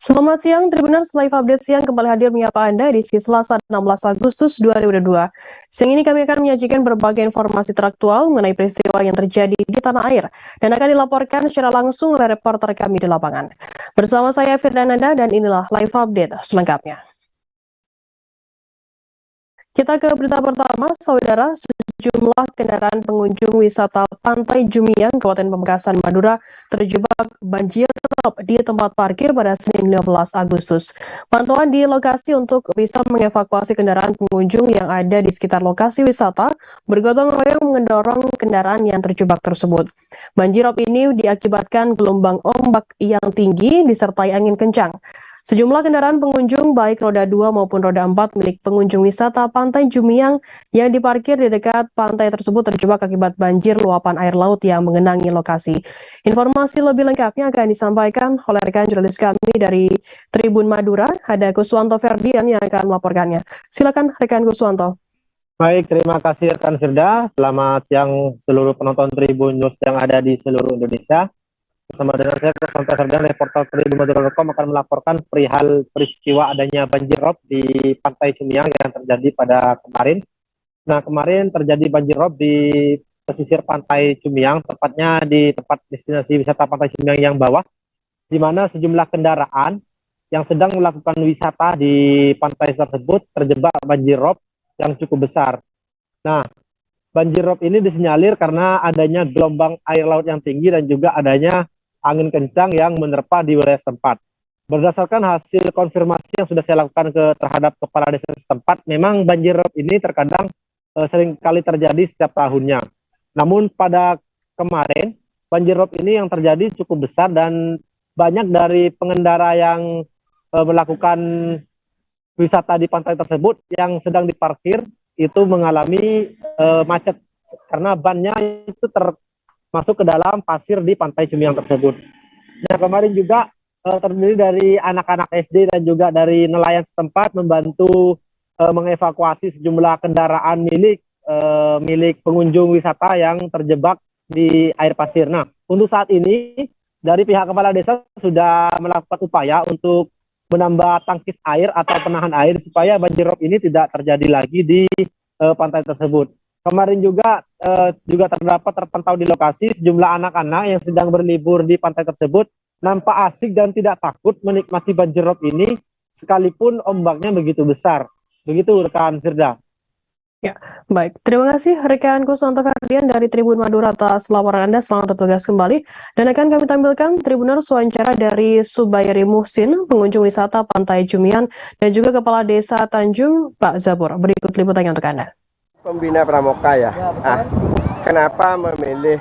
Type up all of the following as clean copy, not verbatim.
Selamat siang, Tribuners Live Update Siang kembali hadir menyapa Anda di Selasa 16 Agustus 2022. Siang ini kami akan menyajikan berbagai informasi teraktual mengenai peristiwa yang terjadi di tanah air dan akan dilaporkan secara langsung oleh reporter kami di lapangan. Bersama saya Firdananda dan inilah Live Update selengkapnya. Kita ke berita pertama, saudara. Sejumlah kendaraan pengunjung wisata Pantai Jumiang, Kabupaten Pamekasan, Madura, terjebak banjir rob di tempat parkir pada Senin 15 Agustus. Pantauan di lokasi untuk bisa mengevakuasi kendaraan pengunjung yang ada di sekitar lokasi wisata bergotong royong mendorong kendaraan yang terjebak tersebut. Banjir rob ini diakibatkan gelombang ombak yang tinggi disertai angin kencang. Sejumlah kendaraan pengunjung baik roda 2 maupun roda 4 milik pengunjung wisata Pantai Jumiang yang diparkir di dekat pantai tersebut terjebak akibat banjir luapan air laut yang mengenangi lokasi. Informasi lebih lengkapnya akan disampaikan oleh rekan jurnalis kami dari Tribun Madura, ada Kuswanto Ferdian yang akan melaporkannya. Silakan rekan Kuswanto. Baik, terima kasih rekan Firda. Selamat siang seluruh penonton Tribun News yang ada di seluruh Indonesia. Bersama dengan saya, Kuswanto Ferdian, reporter tribunmadura.com akan melaporkan perihal peristiwa adanya banjir rob di Pantai Jumiang yang terjadi pada kemarin. Nah, kemarin terjadi banjir rob di pesisir Pantai Jumiang, tepatnya di tempat destinasi wisata Pantai Jumiang yang bawah, di mana sejumlah kendaraan yang sedang melakukan wisata di pantai tersebut terjebak banjir rob yang cukup besar. Nah, banjir rob ini disinyalir karena adanya gelombang air laut yang tinggi dan juga adanya angin kencang yang menerpa di wilayah setempat. Berdasarkan hasil konfirmasi yang sudah saya lakukan terhadap kepala desa setempat, memang banjir rob ini terkadang sering kali terjadi setiap tahunnya. Namun pada kemarin, banjir rob ini yang terjadi cukup besar dan banyak dari pengendara yang melakukan wisata di pantai tersebut yang sedang diparkir itu mengalami macet karena bannya itu masuk ke dalam pasir di Pantai Jumiang tersebut. Nah, kemarin juga terdiri dari anak-anak SD dan juga dari nelayan setempat membantu mengevakuasi sejumlah kendaraan milik pengunjung wisata yang terjebak di air pasir. Nah, untuk saat ini dari pihak kepala desa sudah melakukan upaya untuk menambah tangkis air atau penahan air supaya banjir rob ini tidak terjadi lagi di pantai tersebut. Kemarin juga terpantau di lokasi sejumlah anak-anak yang sedang berlibur di pantai tersebut nampak asik dan tidak takut menikmati banjir rob ini sekalipun ombaknya begitu besar. Begitu rekan Firda. Ya, baik. Terima kasih rekan Kuswanto Ferdian dari Tribun Madura atas laporan Anda. Selamat bertugas kembali. Dan akan kami tampilkan Tribuners wawancara dari Subayri Muhsin, pengunjung wisata Pantai Jumiang, dan juga Kepala Desa Tanjung, Pak Zabur. Berikut liputannya untuk Anda. Pembina pramuka ya. Kenapa memilih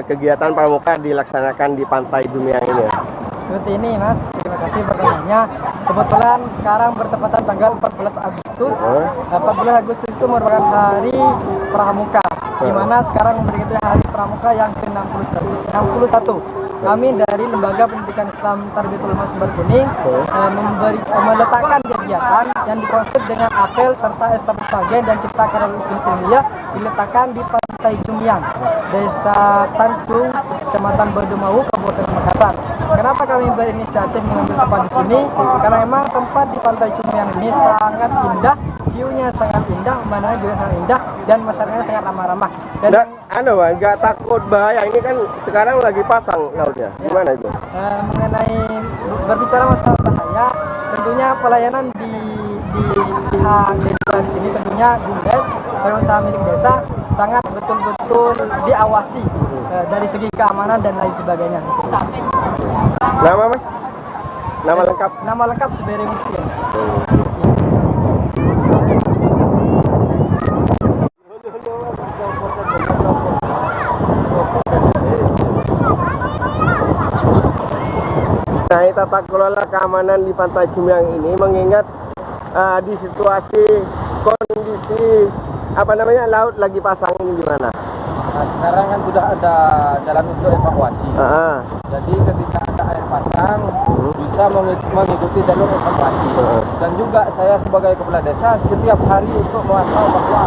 kegiatan pramuka dilaksanakan di Pantai Jumiang ini? Seperti ini Mas, terima kasih pertanyaannya. Kebetulan sekarang bertepatan tanggal 14 Agustus. 14 Agustus itu merupakan hari pramuka, di mana sekarang memperingati hari pramuka yang ke-61. Kami dari Lembaga Pendidikan Islam Tarbiyatul Ulama Sumber Kuning meletakkan kegiatan yang dikonsep dengan apel serta estafet pagi dan cipta karya Indonesia diletakkan di Pantai Jumiang, Desa Tanjung, Kecamatan Berdumau, Kabupaten Pamekasan. Kenapa kami berinisiatif mengambil tempat di sini? Karena memang tempat di Pantai Jumiang ini sangat indah, view-nya sangat indah, pemandangannya juga sangat indah, dan masyarakatnya sangat ramah-ramah. Dan nggak takut bahaya, ini kan sekarang lagi pasang lautnya. Gimana itu? Mengenai berbicara masalah bahaya, tentunya pelayanan di pihak desa di sini tentunya BUMDes, usaha milik desa sangat betul-betul diawasi dari segi keamanan dan lain sebagainya. Nama Mas? Nama lengkap? Nama lengkap Subayri Muhsin. Nah, tata kelola keamanan di Pantai Jumiang ini mengingat di situasi kondisi laut lagi pasang ini gimana? Nah, sekarang kan sudah ada jalan untuk evakuasi. Jadi ketika ada air pasang bisa mengikuti jalur evakuasi. Dan juga saya sebagai kepala desa setiap hari untuk memantau bahwa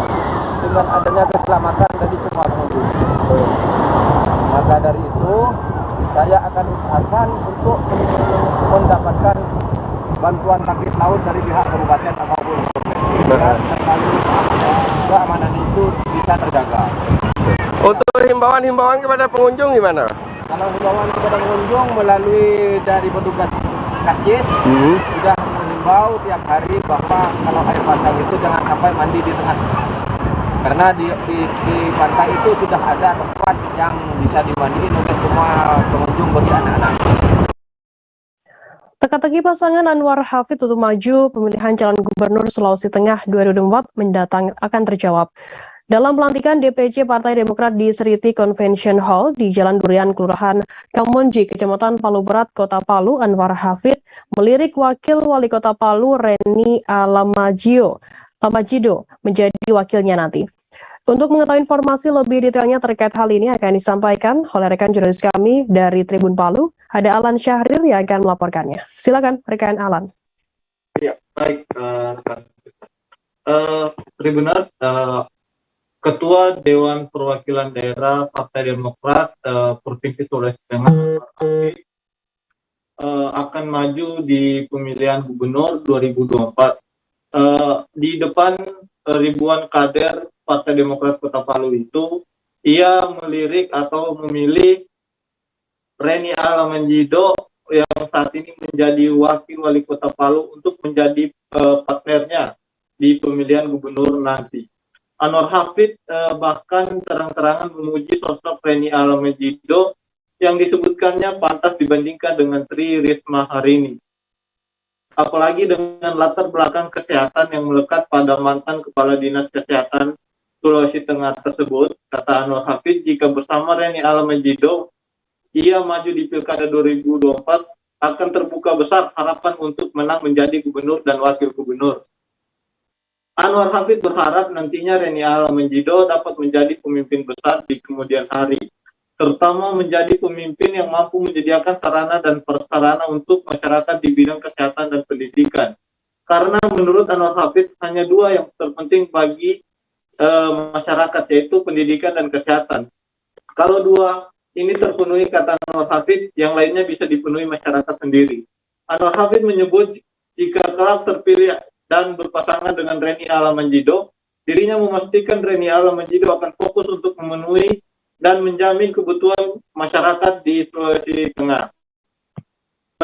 dengan adanya keselamatan dari semua pengunjung. Maka dari itu saya akan usahakan untuk mendapatkan bantuan sakit laut dari pihak kabupaten maupun dan kembali keamanan itu bisa terjaga. Untuk himbauan kepada pengunjung gimana? Kalau himbauan kepada pengunjung melalui dari petugas Karcis sudah mengimbau tiap hari bahwa kalau air pasang itu jangan sampai mandi di tengah. Karena di pantai itu sudah ada tempat yang bisa dimandiin oleh semua pengunjung bagi anak-anak. Teka-teki pasangan Anwar Hafid untuk maju pemilihan calon gubernur Sulawesi Tengah 2024 mendatang akan terjawab. Dalam pelantikan DPC Partai Demokrat di Seriti Convention Hall di Jalan Durian, Kelurahan Kamonji, Kecamatan Palu Berat, Kota Palu, Anwar Hafid melirik Wakil Wali Kota Palu Reni Lamajido menjadi wakilnya nanti. Untuk mengetahui informasi lebih detailnya terkait hal ini akan disampaikan oleh rekan jurnalis kami dari Tribun Palu, ada Alan Syahrir yang akan melaporkannya. Silakan rekan Alan. Ya, baik, Tribuners, Ketua Dewan Perwakilan Daerah Partai Demokrat Provinsi Sulawesi Tengah akan maju di pemilihan gubernur 2024. Di depan ribuan kader Partai Demokrat Kota Palu itu, ia melirik atau memilih Reni Lamajido yang saat ini menjadi wakil wali Kota Palu untuk menjadi partnernya di pemilihan gubernur nanti. Anwar Hafid bahkan terang-terangan memuji sosok Reni Lamajido yang disebutkannya pantas dibandingkan dengan Tri Risma hari ini. Apalagi dengan latar belakang kesehatan yang melekat pada mantan Kepala Dinas Kesehatan Sulawesi Tengah tersebut, kata Anwar Hafid, jika bersama Reni Lamajido ia maju di Pilkada 2024, akan terbuka besar harapan untuk menang menjadi gubernur dan wakil gubernur. Anwar Hafid berharap nantinya Reni Lamajido dapat menjadi pemimpin besar di kemudian hari, terutama menjadi pemimpin yang mampu menyediakan sarana dan prasarana untuk masyarakat di bidang kesehatan dan pendidikan. Karena menurut Anwar Hafid hanya dua yang terpenting bagi masyarakat, yaitu pendidikan dan kesehatan. Kalau dua ini terpenuhi, kata Anwar Hafid, yang lainnya bisa dipenuhi masyarakat sendiri. Anwar Hafid menyebut jika kelak terpilih dan berpasangan dengan Reni Lamajido, dirinya memastikan Reni Lamajido akan fokus untuk memenuhi dan menjamin kebutuhan masyarakat di Sulawesi Tengah.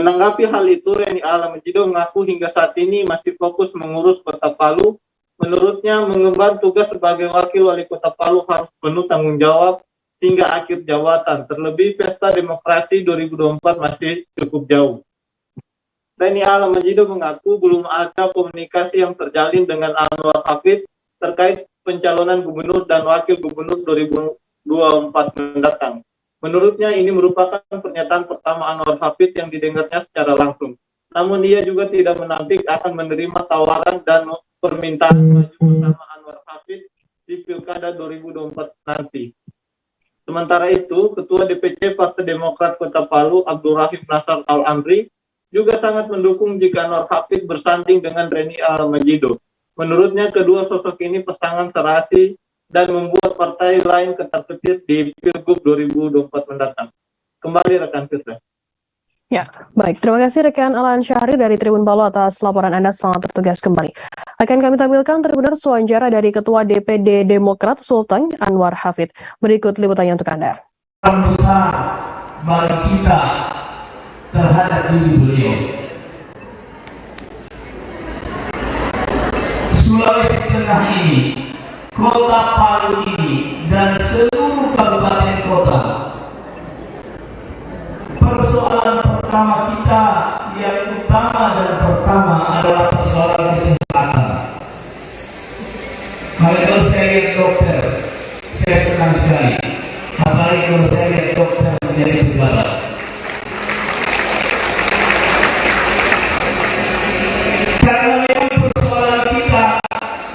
Menanggapi hal itu, Reni Lamajido mengaku hingga saat ini masih fokus mengurus Kota Palu. Menurutnya, mengemban tugas sebagai wakil wali Kota Palu harus penuh tanggung jawab hingga akhir jabatan. Terlebih pesta demokrasi 2024 masih cukup jauh. Reni Lamajido mengaku belum ada komunikasi yang terjalin dengan Anwar Hafid terkait pencalonan gubernur dan wakil gubernur 2024 mendatang. Menurutnya ini merupakan pernyataan pertama Anwar Hafid yang didengarnya secara langsung. Namun ia juga tidak menampik akan menerima tawaran dan permintaan maju bersama Anwar Hafid di Pilkada 2024 nanti. Sementara itu, Ketua DPC Partai Demokrat Kota Palu Abdul Rahim Nasar Al-Amri juga sangat mendukung jika Anwar Hafid bersanding dengan Reni Lamajido. Menurutnya kedua sosok ini pasangan serasi dan membuat partai lain ketar-ketir di Pilgub 2024 mendatang. Kembali rekan Firda. Ya, baik. Terima kasih rekan Alan Syahrir dari Tribun Palu atas laporan Anda. Selamat bertugas kembali. Akan kami tampilkan Tribuners wawancara dari Ketua DPD Demokrat Sultan Anwar Hafid. Berikut liputannya untuk Anda. Besar bagi kita terhadap diri beliau. Sulawesi Tengah ini, Kota Palu ini, dan seluruh kabupaten kota. Persoalan pertama kita yang utama dan pertama adalah persoalan kesehatan. Kalau saya lihat dokter, saya senang sekali. Apalagi kalau saya lihat dokter menjadi pejabat. Karena memang persoalan kita,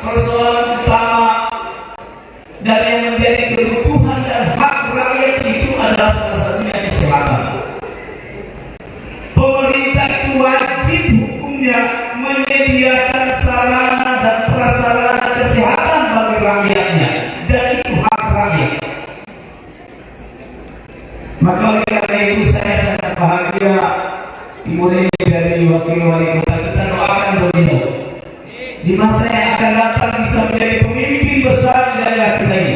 persoalan utama dan yang menjadi kebutuhan dan hak rakyat itu adalah salah satunya kesehatan. Pemerintah itu wajib hukumnya menyediakan sarana dan prasarana kesehatan bagi rakyatnya, dan itu hak rakyat. Maka oleh karena itu di masa yang akan datang bisa menjadi pemimpin besar di daerah kita ini.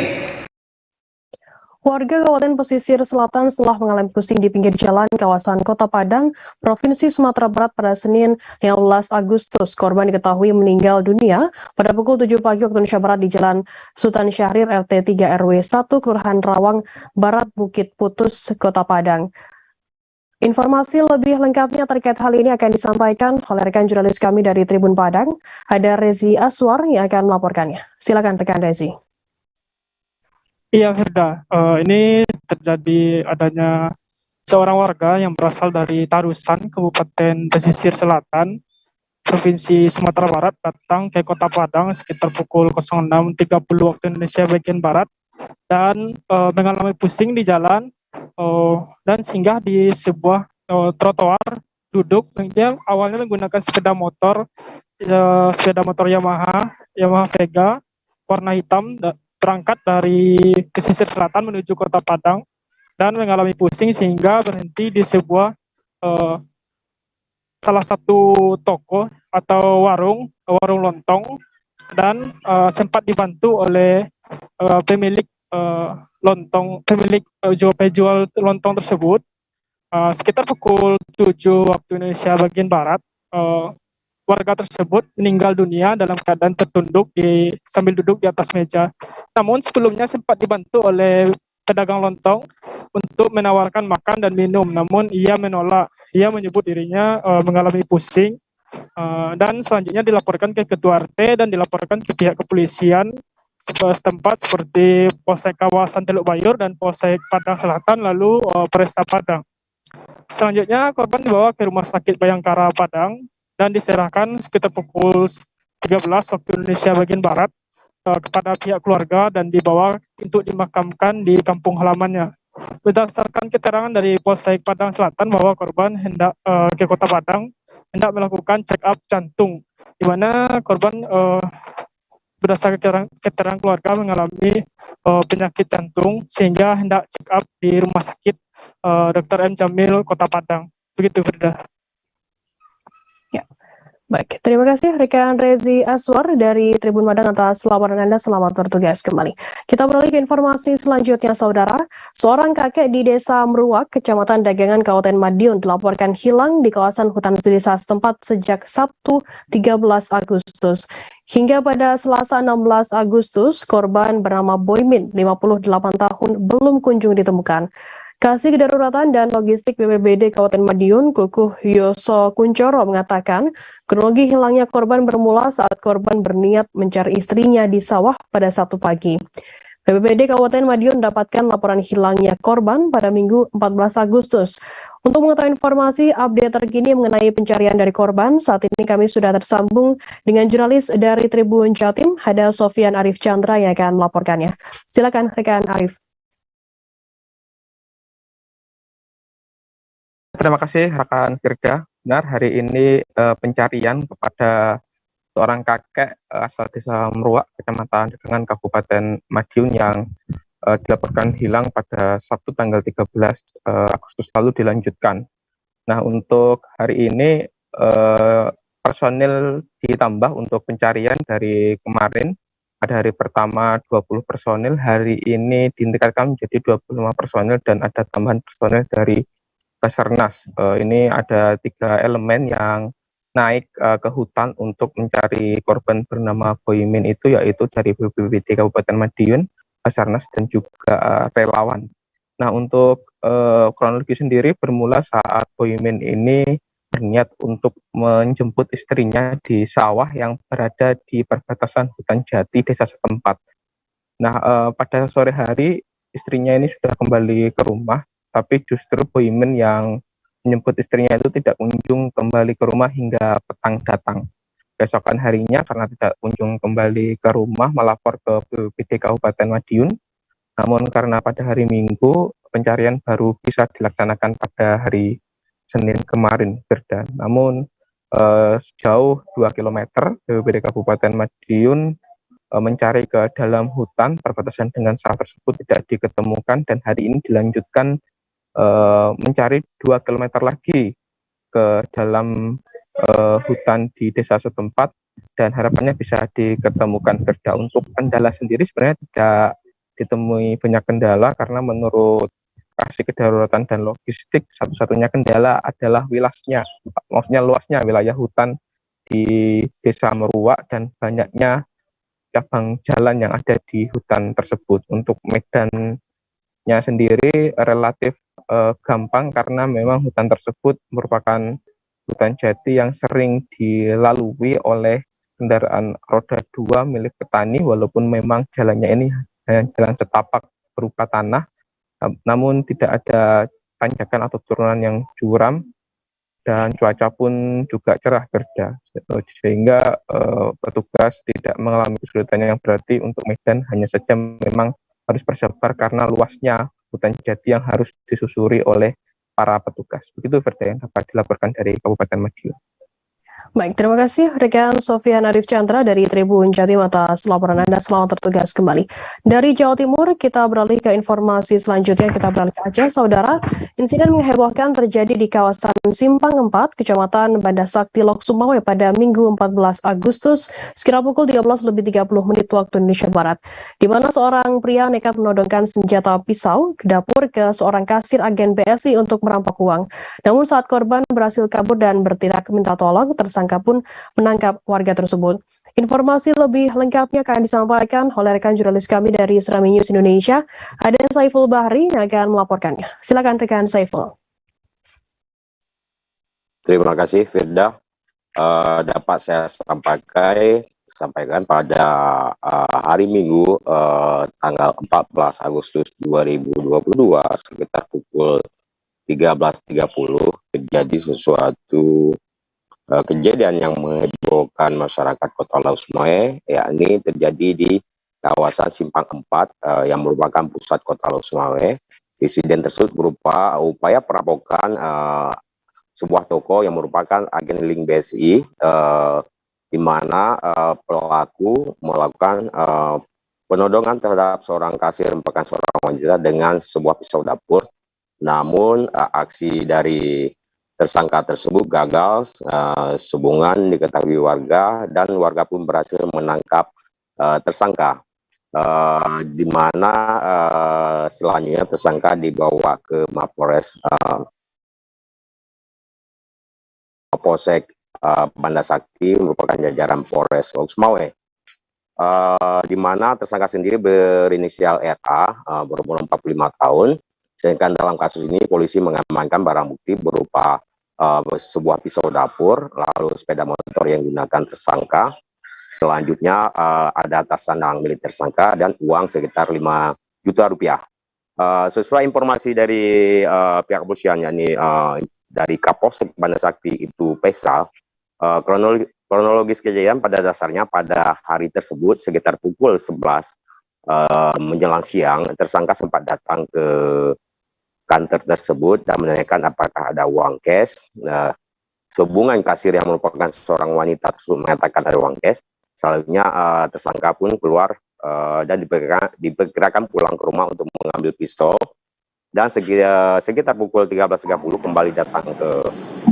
Warga Kabupaten Pesisir Selatan setelah mengalami pusing di pinggir jalan kawasan Kota Padang, Provinsi Sumatera Barat pada Senin 15 Agustus. Korban diketahui meninggal dunia pada pukul 7 pagi waktu Indonesia Barat di Jalan Sultan Syahrir RT 3 RW 1 Kelurahan Rawang Barat Bukit Putus, Kota Padang. Informasi lebih lengkapnya terkait hal ini akan disampaikan oleh rekan jurnalis kami dari Tribun Padang, ada Rezi Aswar yang akan melaporkannya. Silakan rekan Rezi. Iya, Firda. Ini terjadi adanya seorang warga yang berasal dari Tarusan, Kabupaten Pesisir Selatan, Provinsi Sumatera Barat, datang ke Kota Padang sekitar pukul 06.30 waktu Indonesia bagian Barat dan mengalami pusing di jalan dan singgah di sebuah trotoar duduk. Dia awalnya menggunakan sepeda motor Yamaha Vega warna hitam, berangkat dari pesisir selatan menuju Kota Padang dan mengalami pusing sehingga berhenti di sebuah salah satu toko atau warung lontong dan sempat dibantu oleh pemilik penjual lontong tersebut. Sekitar pukul 7 waktu Indonesia bagian Barat, warga tersebut meninggal dunia dalam keadaan tertunduk sambil duduk di atas meja. Namun sebelumnya sempat dibantu oleh pedagang lontong untuk menawarkan makan dan minum. Namun ia menolak. Ia menyebut dirinya mengalami pusing dan selanjutnya dilaporkan ke Ketua RT dan dilaporkan ke pihak kepolisian setempat seperti Polsek kawasan Teluk Bayur dan Polsek Padang Selatan lalu Polresta Padang. Selanjutnya korban dibawa ke Rumah Sakit Bayangkara Padang dan diserahkan sekitar pukul 13 waktu Indonesia bagian Barat kepada pihak keluarga dan dibawa untuk dimakamkan di kampung halamannya. Berdasarkan keterangan dari Polsek Padang Selatan bahwa korban hendak ke Kota Padang hendak melakukan check up jantung, di mana korban berdasarkan keterangan keluarga mengalami penyakit jantung sehingga hendak check up di Rumah Sakit Dr. M. Jamil Kota Padang. Begitu, Firda. Baik, terima kasih rekan Rezi Aswar dari Tribun Padang atas laporan Anda. Selamat bertugas kembali. Kita beralih ke informasi selanjutnya, Saudara. Seorang kakek di Desa Meruak, Kecamatan Dagangan, Kabupaten Madiun dilaporkan hilang di kawasan hutan desa setempat sejak Sabtu 13 Agustus. Hingga pada Selasa 16 Agustus, korban bernama Boymin, 58 tahun, belum kunjung ditemukan. Kasih Kedaruratan dan Logistik BPBD Kabupaten Madiun, Kukuh Yoso Kuncoro mengatakan, kronologi hilangnya korban bermula saat korban berniat mencari istrinya di sawah pada Sabtu pagi. BPBD Kabupaten Madiun mendapatkan laporan hilangnya korban pada Minggu 14 Agustus. Untuk mengetahui informasi update terkini mengenai pencarian dari korban, saat ini kami sudah tersambung dengan jurnalis dari Tribun Jatim, ada Sofian Arif Chandra yang akan melaporkannya. Silakan rekan Arif. Terima kasih rekan Firda. Benar, hari ini pencarian kepada seorang kakek asal Desa Meruak, Kecamatan Dagangan, Kabupaten Madiun yang dilaporkan hilang pada Sabtu tanggal 13 Agustus lalu dilanjutkan. Nah, untuk hari ini personil ditambah untuk pencarian dari kemarin. Ada hari pertama 20 personil, hari ini ditingkatkan menjadi 25 personil dan ada tambahan personil dari Basarnas. Ini ada 3 elemen yang naik ke hutan untuk mencari korban bernama Boymin itu, yaitu dari BPBD Kabupaten Madiun, Basarnas, dan juga relawan. Nah, untuk kronologi sendiri bermula saat Boymin ini berniat untuk menjemput istrinya di sawah yang berada di perbatasan hutan jati desa setempat. Nah, pada sore hari istrinya ini sudah kembali ke rumah, tapi justru Boymin yang menyebut istrinya itu tidak kunjung kembali ke rumah hingga petang datang. Besokan harinya karena tidak kunjung kembali ke rumah melapor ke BPBD Kabupaten Madiun. Namun karena pada hari Minggu pencarian baru bisa dilaksanakan pada hari Senin kemarin, Firda. Namun sejauh 2 km BPBD Kabupaten Madiun mencari ke dalam hutan perbatasan dengan sawah tersebut tidak diketemukan dan hari ini dilanjutkan mencari 2 km lagi ke dalam hutan di desa setempat dan harapannya bisa diketemukan Firda. Untuk kendala sendiri sebenarnya tidak ditemui banyak kendala karena menurut Kasih Kedaruratan dan Logistik satu-satunya kendala adalah luasnya wilayah hutan di Desa Meruak dan banyaknya cabang jalan yang ada di hutan tersebut. Untuk medannya sendiri relatif gampang karena memang hutan tersebut merupakan hutan jati yang sering dilalui oleh kendaraan roda 2 milik petani, walaupun memang jalannya ini hanya jalan setapak berupa tanah, namun tidak ada tanjakan atau turunan yang curam, dan cuaca pun juga cerah Firda, sehingga petugas tidak mengalami kesulitan yang berarti. Untuk medan hanya saja memang harus bersabar karena luasnya hutan jati yang harus disusuri oleh para petugas. Begitu Firda yang dapat dilaporkan dari Kabupaten Madiun. Baik, terima kasih rekan Sofian Arif Chandra dari Tribun Jatim atas laporan Anda. Selamat bertugas kembali. Dari Jawa Timur, kita beralih ke informasi selanjutnya. Kita beralih ke Aceh, Saudara. Insiden menghebohkan terjadi di kawasan Simpang 4, Kecamatan Banda Sakti, Lok Sumawe pada Minggu 14 Agustus, sekira pukul 13.30 waktu Indonesia Barat, di mana seorang pria nekat menodongkan senjata pisau ke dapur ke seorang kasir agen BSI untuk merampok uang. Namun saat korban berhasil kabur dan bertindak minta tolong, tersangka pun menangkap warga tersebut. Informasi lebih lengkapnya akan disampaikan oleh rekan jurnalis kami dari Serami News Indonesia, ada Saiful Bahri yang akan melaporkannya. Silakan rekan Saiful. Terima kasih Firda. Dapat saya sampaikan pada hari Minggu tanggal 14 Agustus 2022 sekitar pukul 13.30 terjadi sesuatu kejadian yang menghebohkan masyarakat Kota Lok Sumawe, yakni terjadi di kawasan Simpang 4 yang merupakan pusat Kota Lok Sumawe. Insiden tersebut berupa upaya perampokan sebuah toko yang merupakan agen link BSI, di mana pelaku melakukan penodongan terhadap seorang kasir merupakan seorang wanita dengan sebuah pisau dapur. Namun aksi dari tersangka tersebut gagal, sehubungan diketahui warga dan warga pun berhasil menangkap tersangka, di mana selanjutnya tersangka dibawa ke Mapolres Polsek Banda Sakti, merupakan jajaran Polres Lok Sumawe, di mana tersangka sendiri berinisial RA, berumur 45 tahun. Sedangkan dalam kasus ini polisi mengamankan barang bukti berupa sebuah pisau dapur, lalu sepeda motor yang digunakan tersangka. Selanjutnya ada tas sandang milik tersangka dan uang sekitar 5 juta rupiah. Sesuai informasi dari pihak kepolisian, yakni dari Kapolsek Banda Sakti itu Faisal, kronologis kejadian pada dasarnya pada hari tersebut sekitar pukul 11 menjelang siang, tersangka sempat datang ke kantor tersebut dan menanyakan apakah ada uang cash. Sehubungan kasir yang merupakan seorang wanita tersebut mengatakan ada uang cash. Selanjutnya tersangka pun keluar dan diperkirakan pulang ke rumah untuk mengambil pistol. Dan sekitar pukul 13.30 kembali datang ke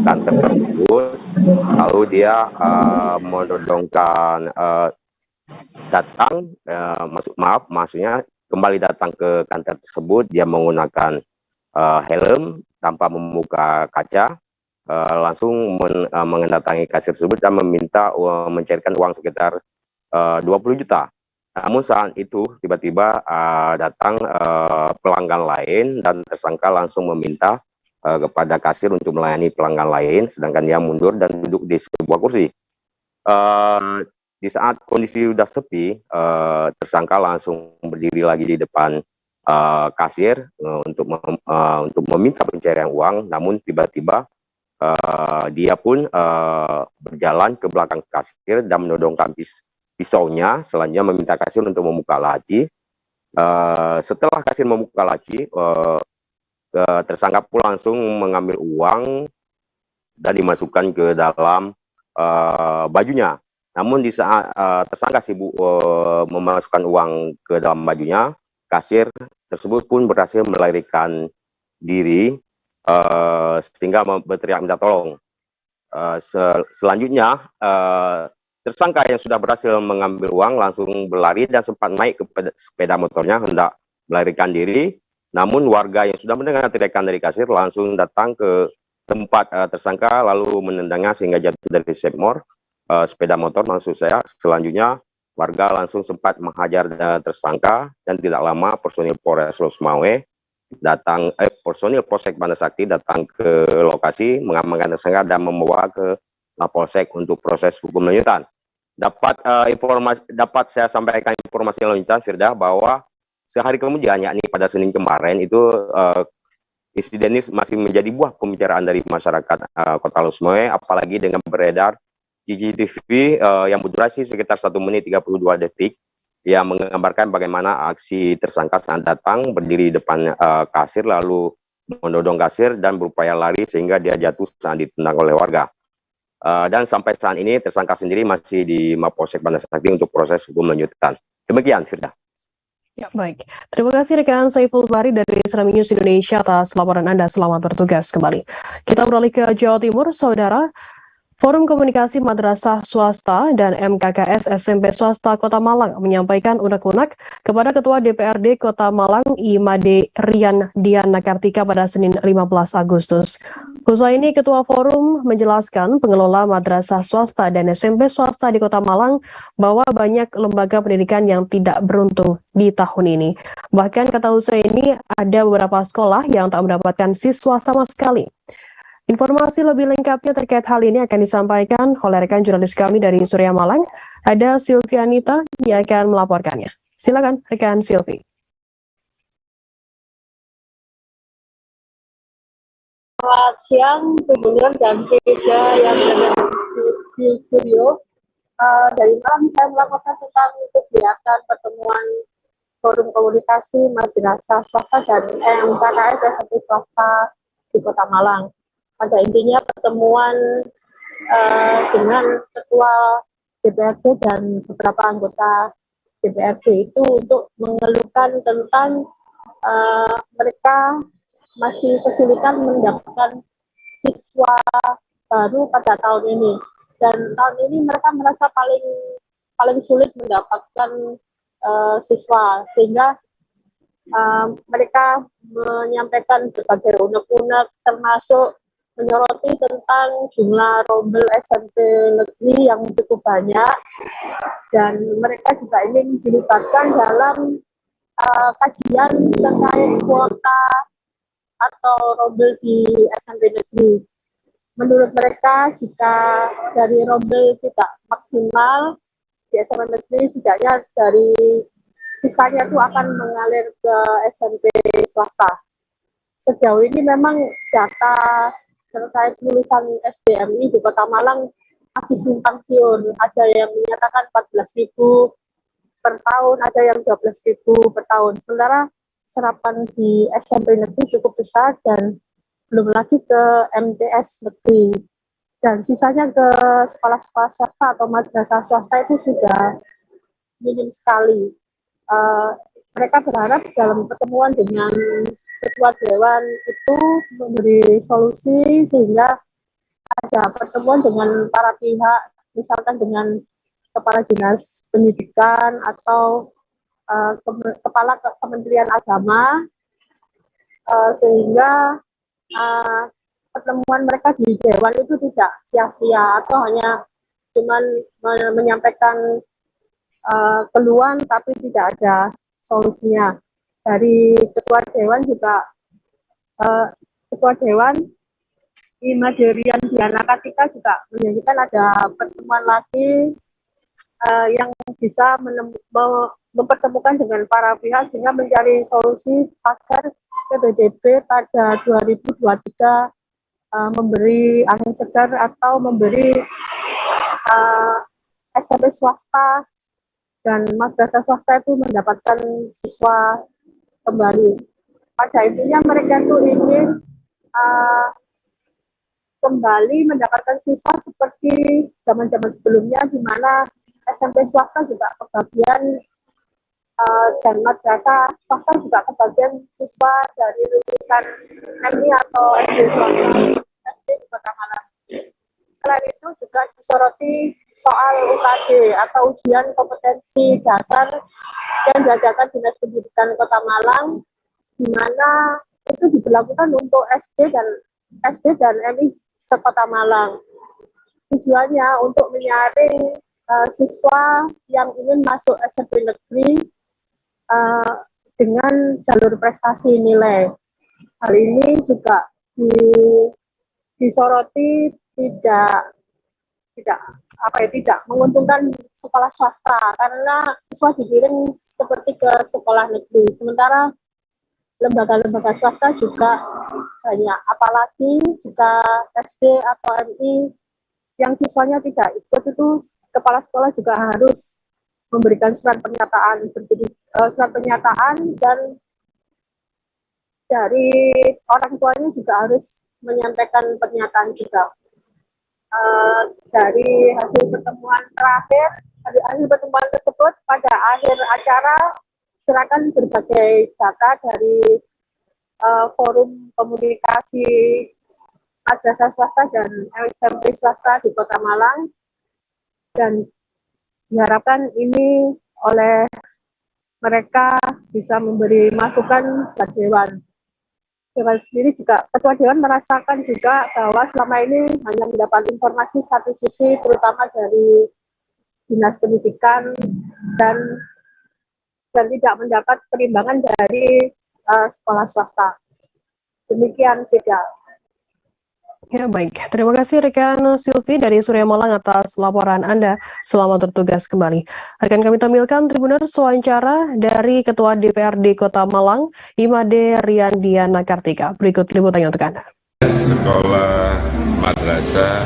kantor tersebut. Lalu dia menodongkan maksudnya kembali datang ke kantor tersebut. Dia menggunakan helm tanpa membuka kaca, langsung mendatangi kasir tersebut dan meminta mencairkan uang sekitar 20 juta. Namun saat itu tiba-tiba datang pelanggan lain dan tersangka langsung meminta kepada kasir untuk melayani pelanggan lain, sedangkan dia mundur dan duduk di sebuah kursi. Di saat kondisi sudah sepi, tersangka langsung berdiri lagi di depan kasir untuk meminta pencairan uang. Namun tiba-tiba dia pun berjalan ke belakang kasir dan menodongkan pisaunya. Selanjutnya meminta kasir untuk membuka laci. Setelah kasir membuka laci, tersangka pun langsung mengambil uang dan dimasukkan ke dalam bajunya. Namun di saat tersangka sibuk memasukkan uang ke dalam bajunya, kasir tersebut pun berhasil melarikan diri sehingga berteriak minta tolong. Selanjutnya Tersangka yang sudah berhasil mengambil uang langsung berlari dan sempat naik ke sepeda motornya hendak melarikan diri. Namun warga yang sudah mendengar teriakan dari kasir langsung datang ke tempat tersangka lalu menendangnya sehingga jatuh dari sepmor sepeda motor maksud saya. Selanjutnya warga langsung sempat menghajar tersangka dan tidak lama personil Polres Losmawe personil Polsek Banda Sakti datang ke lokasi mengamankan tersangka dan membawa ke Mapolsek untuk proses hukum lanjutan. Dapat saya sampaikan informasi lanjutan Firda bahwa sehari kemudian yakni pada Senin kemarin itu insiden ini masih menjadi buah pembicaraan dari masyarakat Kota Losmawe, apalagi dengan beredar CCTV yang berdurasi sekitar 1 menit 32 detik yang menggambarkan bagaimana aksi tersangka saat datang berdiri di depan kasir lalu mendodong kasir dan berupaya lari sehingga dia jatuh saat ditendang oleh warga. Dan sampai saat ini tersangka sendiri masih di Mapolsek Banda Sakti untuk proses hukum lanjutan. Demikian, Firda. Ya, baik. Terima kasih rekan Saiful Bahri dari Serambi News Indonesia atas laporan Anda. Selamat bertugas kembali. Kita beralih ke Jawa Timur, Saudara. Forum Komunikasi Madrasah Swasta dan MKKS SMP Swasta Kota Malang menyampaikan unek-unek kepada Ketua DPRD Kota Malang Imade Rian Diana Kartika pada Senin 15 Agustus. Usai ini Ketua Forum menjelaskan pengelola madrasah swasta dan SMP swasta di Kota Malang bahwa banyak lembaga pendidikan yang tidak beruntung di tahun ini. Bahkan kata usai ini ada beberapa sekolah yang tak mendapatkan siswa sama sekali. Informasi lebih lengkapnya terkait hal ini akan disampaikan oleh rekan jurnalis kami dari Surya Malang, ada Silvianita yang akan melaporkannya. Silakan rekan Silvi. Selamat siang, Gubernur dan Keja yang berada di studio. Dari malam saya melaporkan tentang kegiatan pertemuan Forum Komunikasi Madrasah Swasta dan MKKS SMP Swasta di Kota Malang. Pada intinya pertemuan dengan Ketua DPRD dan beberapa anggota DPRD itu untuk mengeluhkan tentang mereka masih kesulitan mendapatkan siswa baru pada tahun ini, dan tahun ini mereka merasa paling sulit mendapatkan siswa, sehingga mereka menyampaikan berbagai unek-unek termasuk menyoroti tentang jumlah rombel SMP negeri yang cukup banyak, dan mereka juga ingin dilibatkan dalam kajian terkait kuota atau rombel di SMP negeri. Menurut mereka, jika dari rombel tidak maksimal di SMP negeri, setidaknya dari sisanya itu akan mengalir ke SMP swasta. Sejauh ini memang data terkait lulusan SDMI di Kota Malang masih simpang siur. Ada yang menyatakan 14.000 per tahun, ada yang 12.000 per tahun. Sementara serapan di SMP negeri cukup besar dan belum lagi ke MTS negeri. Dan sisanya ke sekolah-sekolah swasta atau madrasah swasta itu sudah minim sekali. Mereka berharap dalam pertemuan dengan Ketua Dewan itu memberi solusi sehingga ada pertemuan dengan para pihak, misalkan dengan Kepala Dinas Pendidikan atau Kepala Kementerian Agama, sehingga pertemuan mereka di Dewan itu tidak sia-sia atau hanya cuman menyampaikan keluhan tapi tidak ada solusinya. Dari Ketua Dewan juga Ketua Dewan Imade Rian Diana Kartika juga menjanjikan ada pertemuan lagi yang bisa mempertemukan dengan para pihak sehingga mencari solusi agar PPDB pada 2023 memberi angin segar atau memberi SMP swasta dan madrasah swasta itu mendapatkan siswa kembali. Pada intinya mereka itu ingin kembali mendapatkan siswa seperti zaman-zaman sebelumnya, di mana SMP swasta juga kebagian dan madrasah swasta juga kebagian siswa dari lulusan MI atau SD swasta SD di Kota Malang. selain itu juga disoroti soal UKD atau ujian kompetensi dasar yang diadakan Dinas Pendidikan Kota Malang, di mana itu diberlakukan untuk SD dan MI se-Kota Malang. Tujuannya untuk menyaring siswa yang ingin masuk SMP negeri dengan jalur prestasi nilai. Hal ini juga disoroti tidak menguntungkan sekolah swasta karena siswa dikirim seperti ke sekolah negeri. Sementara lembaga-lembaga swasta juga banyak, apalagi jika SD atau MI yang siswanya tidak ikut, itu kepala sekolah juga harus memberikan surat pernyataan dan dari orang tuanya juga harus menyampaikan pernyataan juga. Dari hasil pertemuan tersebut pada akhir acara serahkan berbagai data dari forum komunikasi madrasah swasta dan SMP swasta di Kota Malang, dan diharapkan ini oleh mereka bisa memberi masukan ke Dewan. Dewan sendiri juga, Ketua Dewan merasakan juga bahwa selama ini hanya mendapat informasi satu sisi, terutama dari Dinas Pendidikan, dan tidak mendapat perimbangan dari sekolah swasta. Demikian, Fida. Ya, baik. Terima kasih rekan Silvi dari Surya Malang atas laporan Anda. Selamat bertugas kembali. Akan kami tampilkan Tribuners wawancara dari Ketua DPRD Kota Malang, Imade Riandiana Kartika. Berikut liputannya untuk Anda. Sekolah madrasah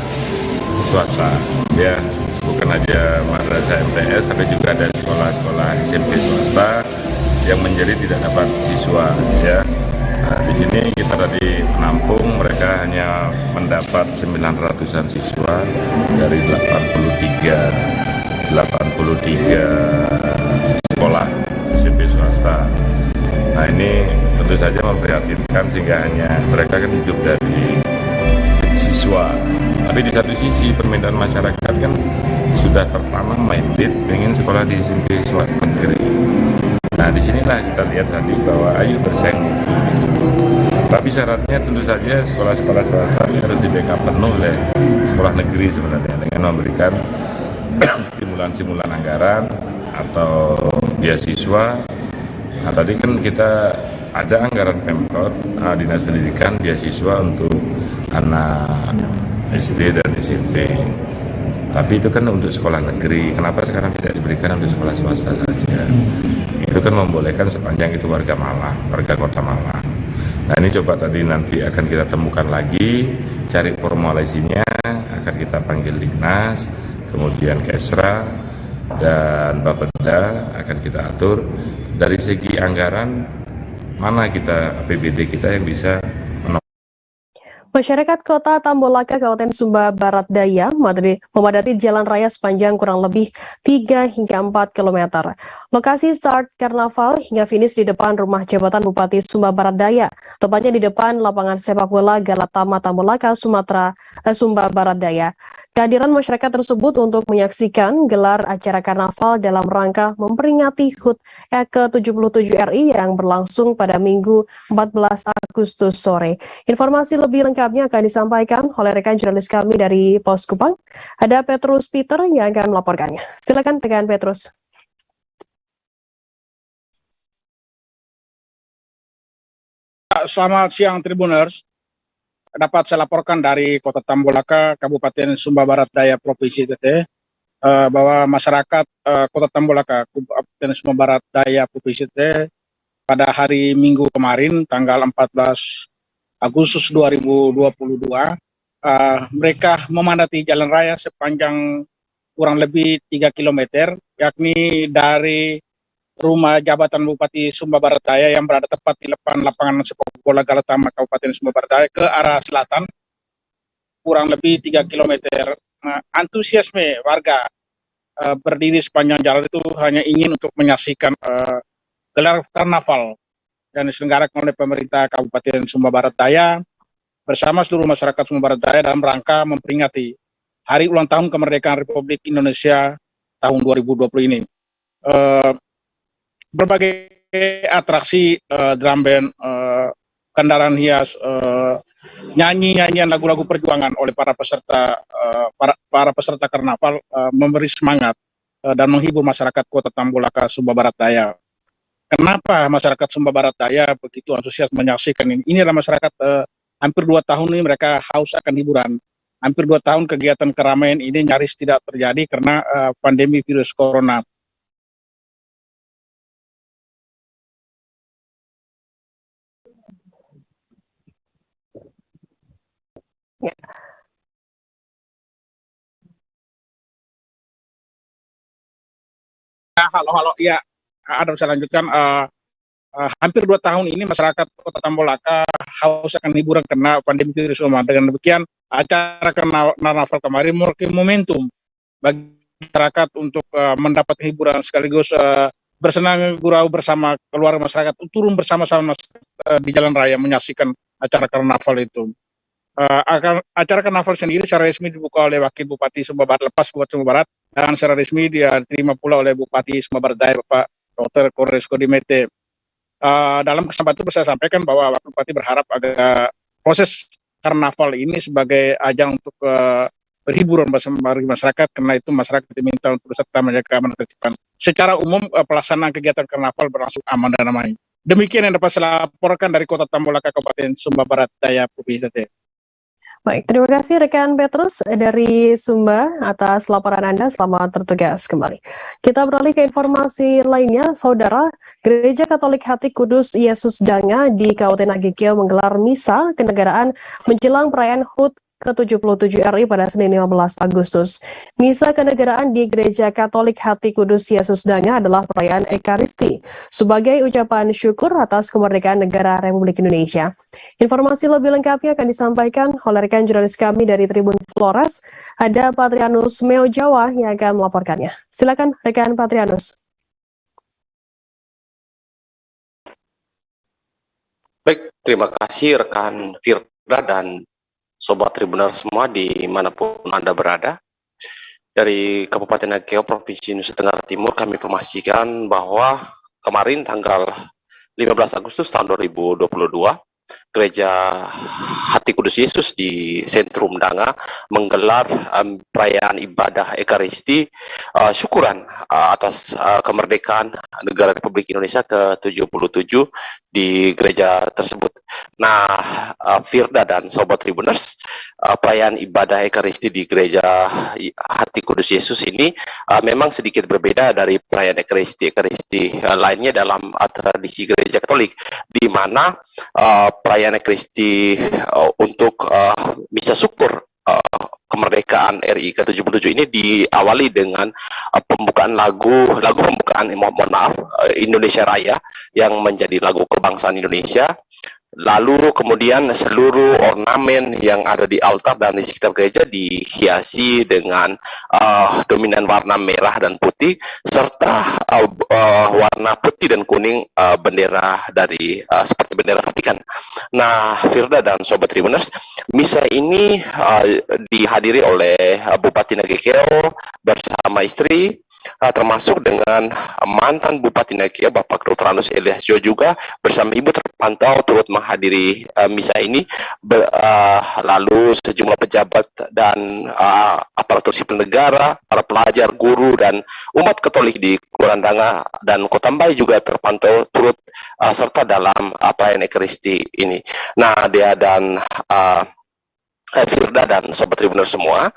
swasta, ya, bukan aja madrasah MTS, tapi juga ada sekolah-sekolah SMP swasta yang menjadi tidak dapat siswa, ya. Nah, di sini kita tadi menampung, mereka hanya mendapat 900-an siswa dari 83 sekolah SMP swasta. Nah, ini tentu saja memprihatinkan sehingga hanya mereka kan hidup dari siswa. Tapi di satu sisi permintaan masyarakat kan sudah tertanam minded ingin sekolah di SMP swasta negeri. Nah, disinilah kita lihat tadi bahwa ayo bersaing di situ. Tapi syaratnya tentu saja sekolah-sekolah swasta ini harus di backup penuh oleh sekolah negeri sebenarnya dengan memberikan stimulan anggaran atau beasiswa. Nah, tadi kan kita ada anggaran Pemkot, Dinas Pendidikan beasiswa untuk anak SD dan SMP. Tapi itu kan untuk sekolah negeri. Kenapa sekarang tidak diberikan untuk sekolah swasta saja? Itu kan membolehkan sepanjang itu warga Kota Malang. Nah, ini coba tadi nanti akan kita temukan lagi, cari formulasinya, akan kita panggil Dignas, kemudian Kesra dan Bapeda akan kita atur dari segi anggaran mana kita APBD kita yang bisa. Masyarakat Kota Tambolaka, Kabupaten Sumba Barat Daya, memadati jalan raya sepanjang kurang lebih 3 hingga 4 km. Lokasi start karnaval hingga finish di depan rumah jabatan Bupati Sumba Barat Daya, tepatnya di depan lapangan sepak bola Galatama Tambolaka, Sumba Barat Daya. Kehadiran masyarakat tersebut untuk menyaksikan gelar acara karnaval dalam rangka memperingati HUT ke-77 RI yang berlangsung pada Minggu 14 Agustus sore. Informasi lebih lengkapnya akan disampaikan oleh rekan jurnalis kami dari Pos Kupang. Ada Petrus Peter yang akan melaporkannya. Silakan rekan Petrus. Selamat siang Tribuners. Dapat saya laporkan dari Kota Tambolaka, Kabupaten Sumba Barat Daya, Provinsi NTT, bahwa masyarakat Kota Tambolaka, Kabupaten Sumba Barat Daya, Provinsi NTT, pada hari Minggu kemarin, tanggal 14 Agustus 2022, mereka memadati jalan raya sepanjang kurang lebih 3 km, yakni dari rumah jabatan Bupati Sumba Barat Daya yang berada tepat di depan lapangan sepak bola Galatama Kabupaten Sumba Barat Daya ke arah selatan kurang lebih 3 km. Antusiasme warga berdiri sepanjang jalan itu hanya ingin untuk menyaksikan gelar karnaval yang diselenggarakan oleh pemerintah Kabupaten Sumba Barat Daya bersama seluruh masyarakat Sumba Barat Daya dalam rangka memperingati Hari Ulang Tahun Kemerdekaan Republik Indonesia tahun 2020 ini. Berbagai atraksi, drum band, kendaraan hias, nyanyian lagu-lagu perjuangan oleh para peserta karnaval memberi semangat dan menghibur masyarakat Kota Tambolaka, Sumba Barat Daya. Kenapa masyarakat Sumba Barat Daya begitu antusias menyaksikan ini? Ini adalah masyarakat hampir 2 tahun ini mereka haus akan hiburan. Hampir 2 tahun kegiatan keramaian ini nyaris tidak terjadi karena pandemi virus corona. Ya. Halo, ya, ada bisa lanjutkan. Hampir 2 tahun ini masyarakat Kota Tambolaka haus akan hiburan karena pandemi virus corona. Dengan demikian, acara karnaval kemarin merupakan momentum bagi masyarakat untuk mendapat hiburan sekaligus bersenang gurau bersama keluarga masyarakat, turun bersama-sama di jalan raya menyaksikan acara karnaval itu. Acara karnaval sendiri secara resmi dibuka oleh Wakil Bupati Sumba Barat, lepas Bupati Sumba Barat, dan secara resmi dia diterima pula oleh Bupati Sumba Barat Daya, Bapak Dr. Kores Kodimete. Dalam kesempatan itu saya sampaikan bahwa Wakil Bupati berharap agar proses karnaval ini sebagai ajang untuk berhiburan bagi masyarakat, karena itu masyarakat diminta untuk serta menjaga keamanan ketertiban. Secara umum pelaksanaan kegiatan karnaval berlangsung aman dan damai. Demikian yang dapat saya laporkan dari Kota Tambolaka, Kabupaten Sumba Barat Daya, Provinsi Aceh. Baik, terima kasih rekan Petrus dari Sumba atas laporan Anda. Selamat bertugas kembali. Kita beralih ke informasi lainnya, Saudara. Gereja Katolik Hati Kudus Yesus Danga di Kabupaten Agekio menggelar misa kenegaraan menjelang perayaan HUT ke-77 RI pada Senin 15 Agustus. Misa kenegaraan di Gereja Katolik Hati Kudus Yesus Danga adalah perayaan Ekaristi sebagai ucapan syukur atas kemerdekaan negara Republik Indonesia. Informasi lebih lengkapnya akan disampaikan oleh rekan jurnalis kami dari Tribun Flores. Ada Patrianus Meo Jawa yang akan melaporkannya. Silakan rekan Patrianus. Baik, terima kasih rekan Firda dan Sobat Tribuner semua dimanapun Anda berada. Dari Kabupaten Agekio, Provinsi Nusa Tenggara Timur, kami informasikan bahwa kemarin tanggal 15 Agustus tahun 2022, Gereja Hati Kudus Yesus di Sentrum Danga menggelar perayaan ibadah Ekaristi syukuran atas kemerdekaan negara Republik Indonesia ke-77 di gereja tersebut. Nah, Firda dan Sobat Tribuners, perayaan ibadah Ekaristi di Gereja Hati Kudus Yesus ini memang sedikit berbeda dari perayaan Ekaristi lainnya dalam tradisi gereja Katolik, di mana perayaan Ekaristi untuk misa syukur kemerdekaan RI ke-77 ini diawali dengan pembukaan lagu pembukaan, mohon maaf, Indonesia Raya yang menjadi lagu kebangsaan Indonesia. Lalu kemudian seluruh ornamen yang ada di altar dan di sekitar gereja dihiasi dengan dominan warna merah dan putih, serta warna putih dan kuning bendera dari seperti bendera Vatikan. Nah, Firda dan Sobat Tribuners, misa ini dihadiri oleh Bupati Agekio bersama istri, termasuk dengan mantan Bupati Agekio Bapak Dr. Anus Elias Jo juga bersama ibu terpantau turut menghadiri misa ini. Lalu sejumlah pejabat dan aparatur sipil negara, para pelajar, guru, dan umat Katolik di Kelurahan Danga dan Kota Mbai juga terpantau turut serta dalam perayaan Ekaristi ini. Nah, dia dan Firda dan Sobat Tribuner semua,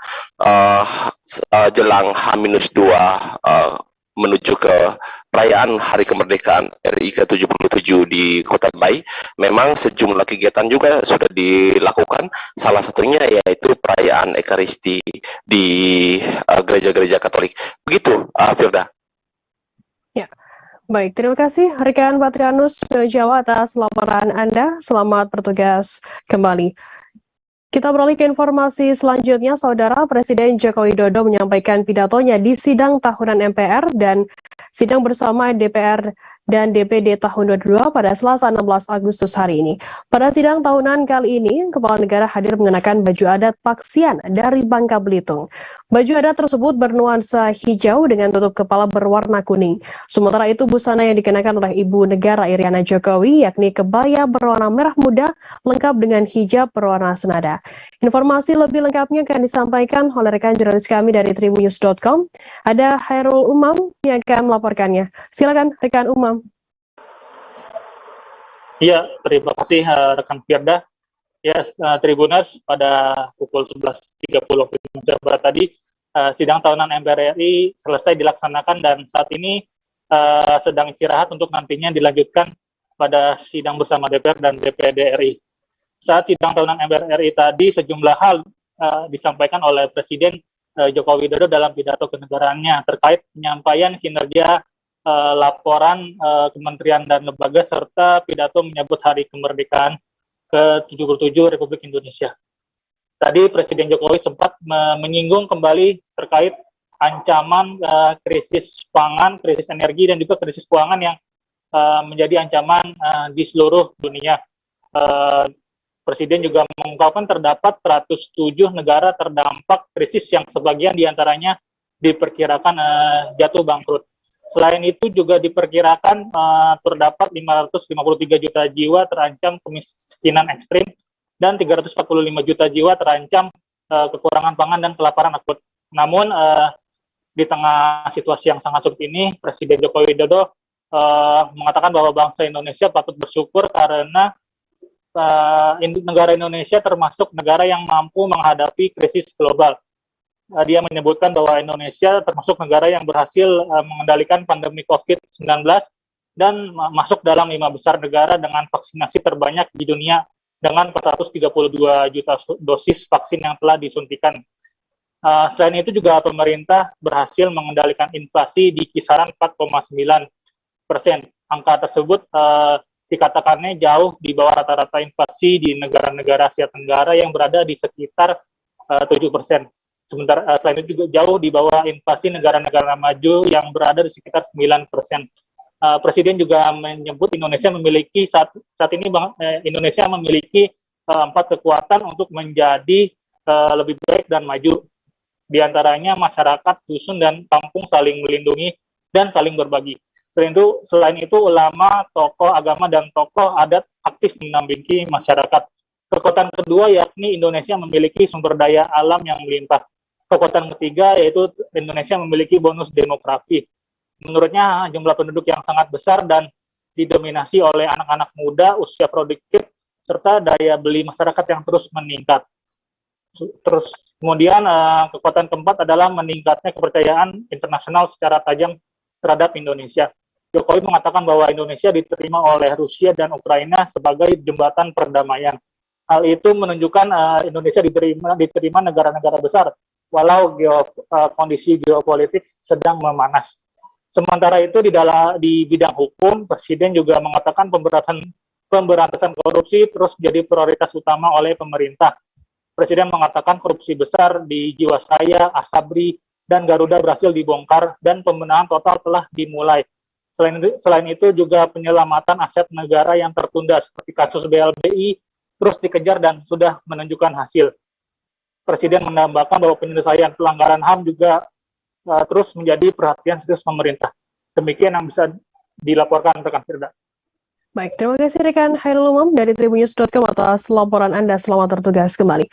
jelang H-2 menuju ke perayaan Hari Kemerdekaan RI ke-77 di Kota Mbai, memang sejumlah kegiatan juga sudah dilakukan, salah satunya yaitu perayaan Ekaristi di gereja-gereja Katolik. Begitu, Firda. Ya. Baik, terima kasih rekan Patrianus Jawa atas laporan Anda. Selamat bertugas kembali. Kita beralih ke informasi selanjutnya, Saudara. Presiden Joko Widodo menyampaikan pidatonya di sidang tahunan MPR dan sidang bersama DPR dan DPD tahun 2022 pada Selasa 16 Agustus hari ini. Pada sidang tahunan kali ini, Kepala Negara hadir mengenakan baju adat Paksian dari Bangka Belitung. Baju adat tersebut bernuansa hijau dengan tutup kepala berwarna kuning. Sementara itu busana yang dikenakan oleh Ibu Negara Iriana Jokowi yakni kebaya berwarna merah muda lengkap dengan hijab berwarna senada. Informasi lebih lengkapnya akan disampaikan oleh rekan jurnalis kami dari tribunnews.com. Ada Hairul Umam yang akan melaporkannya. Silakan rekan Umam. Iya, terima kasih rekan Firda. Ya, Tribuners, pada pukul 11.30 waktu Indonesia Barat tadi, sidang tahunan MPR RI selesai dilaksanakan dan saat ini sedang istirahat untuk nantinya dilanjutkan pada sidang bersama DPR dan DPD RI. Saat sidang tahunan MPR RI tadi, sejumlah hal disampaikan oleh Presiden Joko Widodo dalam pidato kenegaraannya terkait penyampaian kinerja laporan kementerian dan lembaga serta pidato menyambut Hari Kemerdekaan ke-77 Republik Indonesia. Tadi Presiden Jokowi sempat menyinggung kembali terkait ancaman krisis pangan, krisis energi, dan juga krisis keuangan yang menjadi ancaman di seluruh dunia. Presiden juga mengungkapkan terdapat 107 negara terdampak krisis yang sebagian diantaranya diperkirakan jatuh bangkrut. Selain itu juga diperkirakan terdapat 553 juta jiwa terancam kemiskinan ekstrim dan 345 juta jiwa terancam kekurangan pangan dan kelaparan akut. Namun di tengah situasi yang sangat sulit ini, Presiden Joko Widodo mengatakan bahwa bangsa Indonesia patut bersyukur karena negara Indonesia termasuk negara yang mampu menghadapi krisis global. Dia menyebutkan bahwa Indonesia termasuk negara yang berhasil mengendalikan pandemi COVID-19 dan masuk dalam 5 besar negara dengan vaksinasi terbanyak di dunia dengan 432 juta dosis vaksin yang telah disuntikan. Selain itu juga pemerintah berhasil mengendalikan inflasi di kisaran 4,9%. Angka tersebut dikatakannya jauh di bawah rata-rata inflasi di negara-negara Asia Tenggara yang berada di sekitar 7%. Sementara selain itu juga jauh di bawah inflasi negara-negara maju yang berada di sekitar 9%. Presiden juga menyebut Indonesia memiliki saat ini Indonesia memiliki 4 kekuatan untuk menjadi lebih baik dan maju. Di antaranya masyarakat, dusun, dan kampung saling melindungi dan saling berbagi. Selain itu ulama, tokoh agama, dan tokoh adat aktif mendampingi masyarakat. Kekuatan kedua yakni Indonesia memiliki sumber daya alam yang melimpah. Kekuatan ketiga yaitu Indonesia memiliki bonus demografi. Menurutnya jumlah penduduk yang sangat besar dan didominasi oleh anak-anak muda usia produktif serta daya beli masyarakat yang terus meningkat. Terus kemudian kekuatan keempat adalah meningkatnya kepercayaan internasional secara tajam terhadap Indonesia. Jokowi mengatakan bahwa Indonesia diterima oleh Rusia dan Ukraina sebagai jembatan perdamaian. Hal itu menunjukkan Indonesia diterima negara-negara besar walau kondisi geopolitik sedang memanas. Sementara itu di bidang hukum, Presiden juga mengatakan pemberantasan korupsi terus menjadi prioritas utama oleh pemerintah. Presiden mengatakan korupsi besar di Jiwasraya, Asabri, dan Garuda berhasil dibongkar dan pembenahan total telah dimulai. Selain itu juga penyelamatan aset negara yang tertunda seperti kasus BLBI terus dikejar dan sudah menunjukkan hasil. Presiden menambahkan bahwa penyelesaian pelanggaran HAM juga terus menjadi perhatian serius pemerintah. Demikian yang bisa dilaporkan rekan Firda. Baik, terima kasih rekan Hairul Umam dari tribunnews.com atas laporan Anda. Selamat bertugas kembali.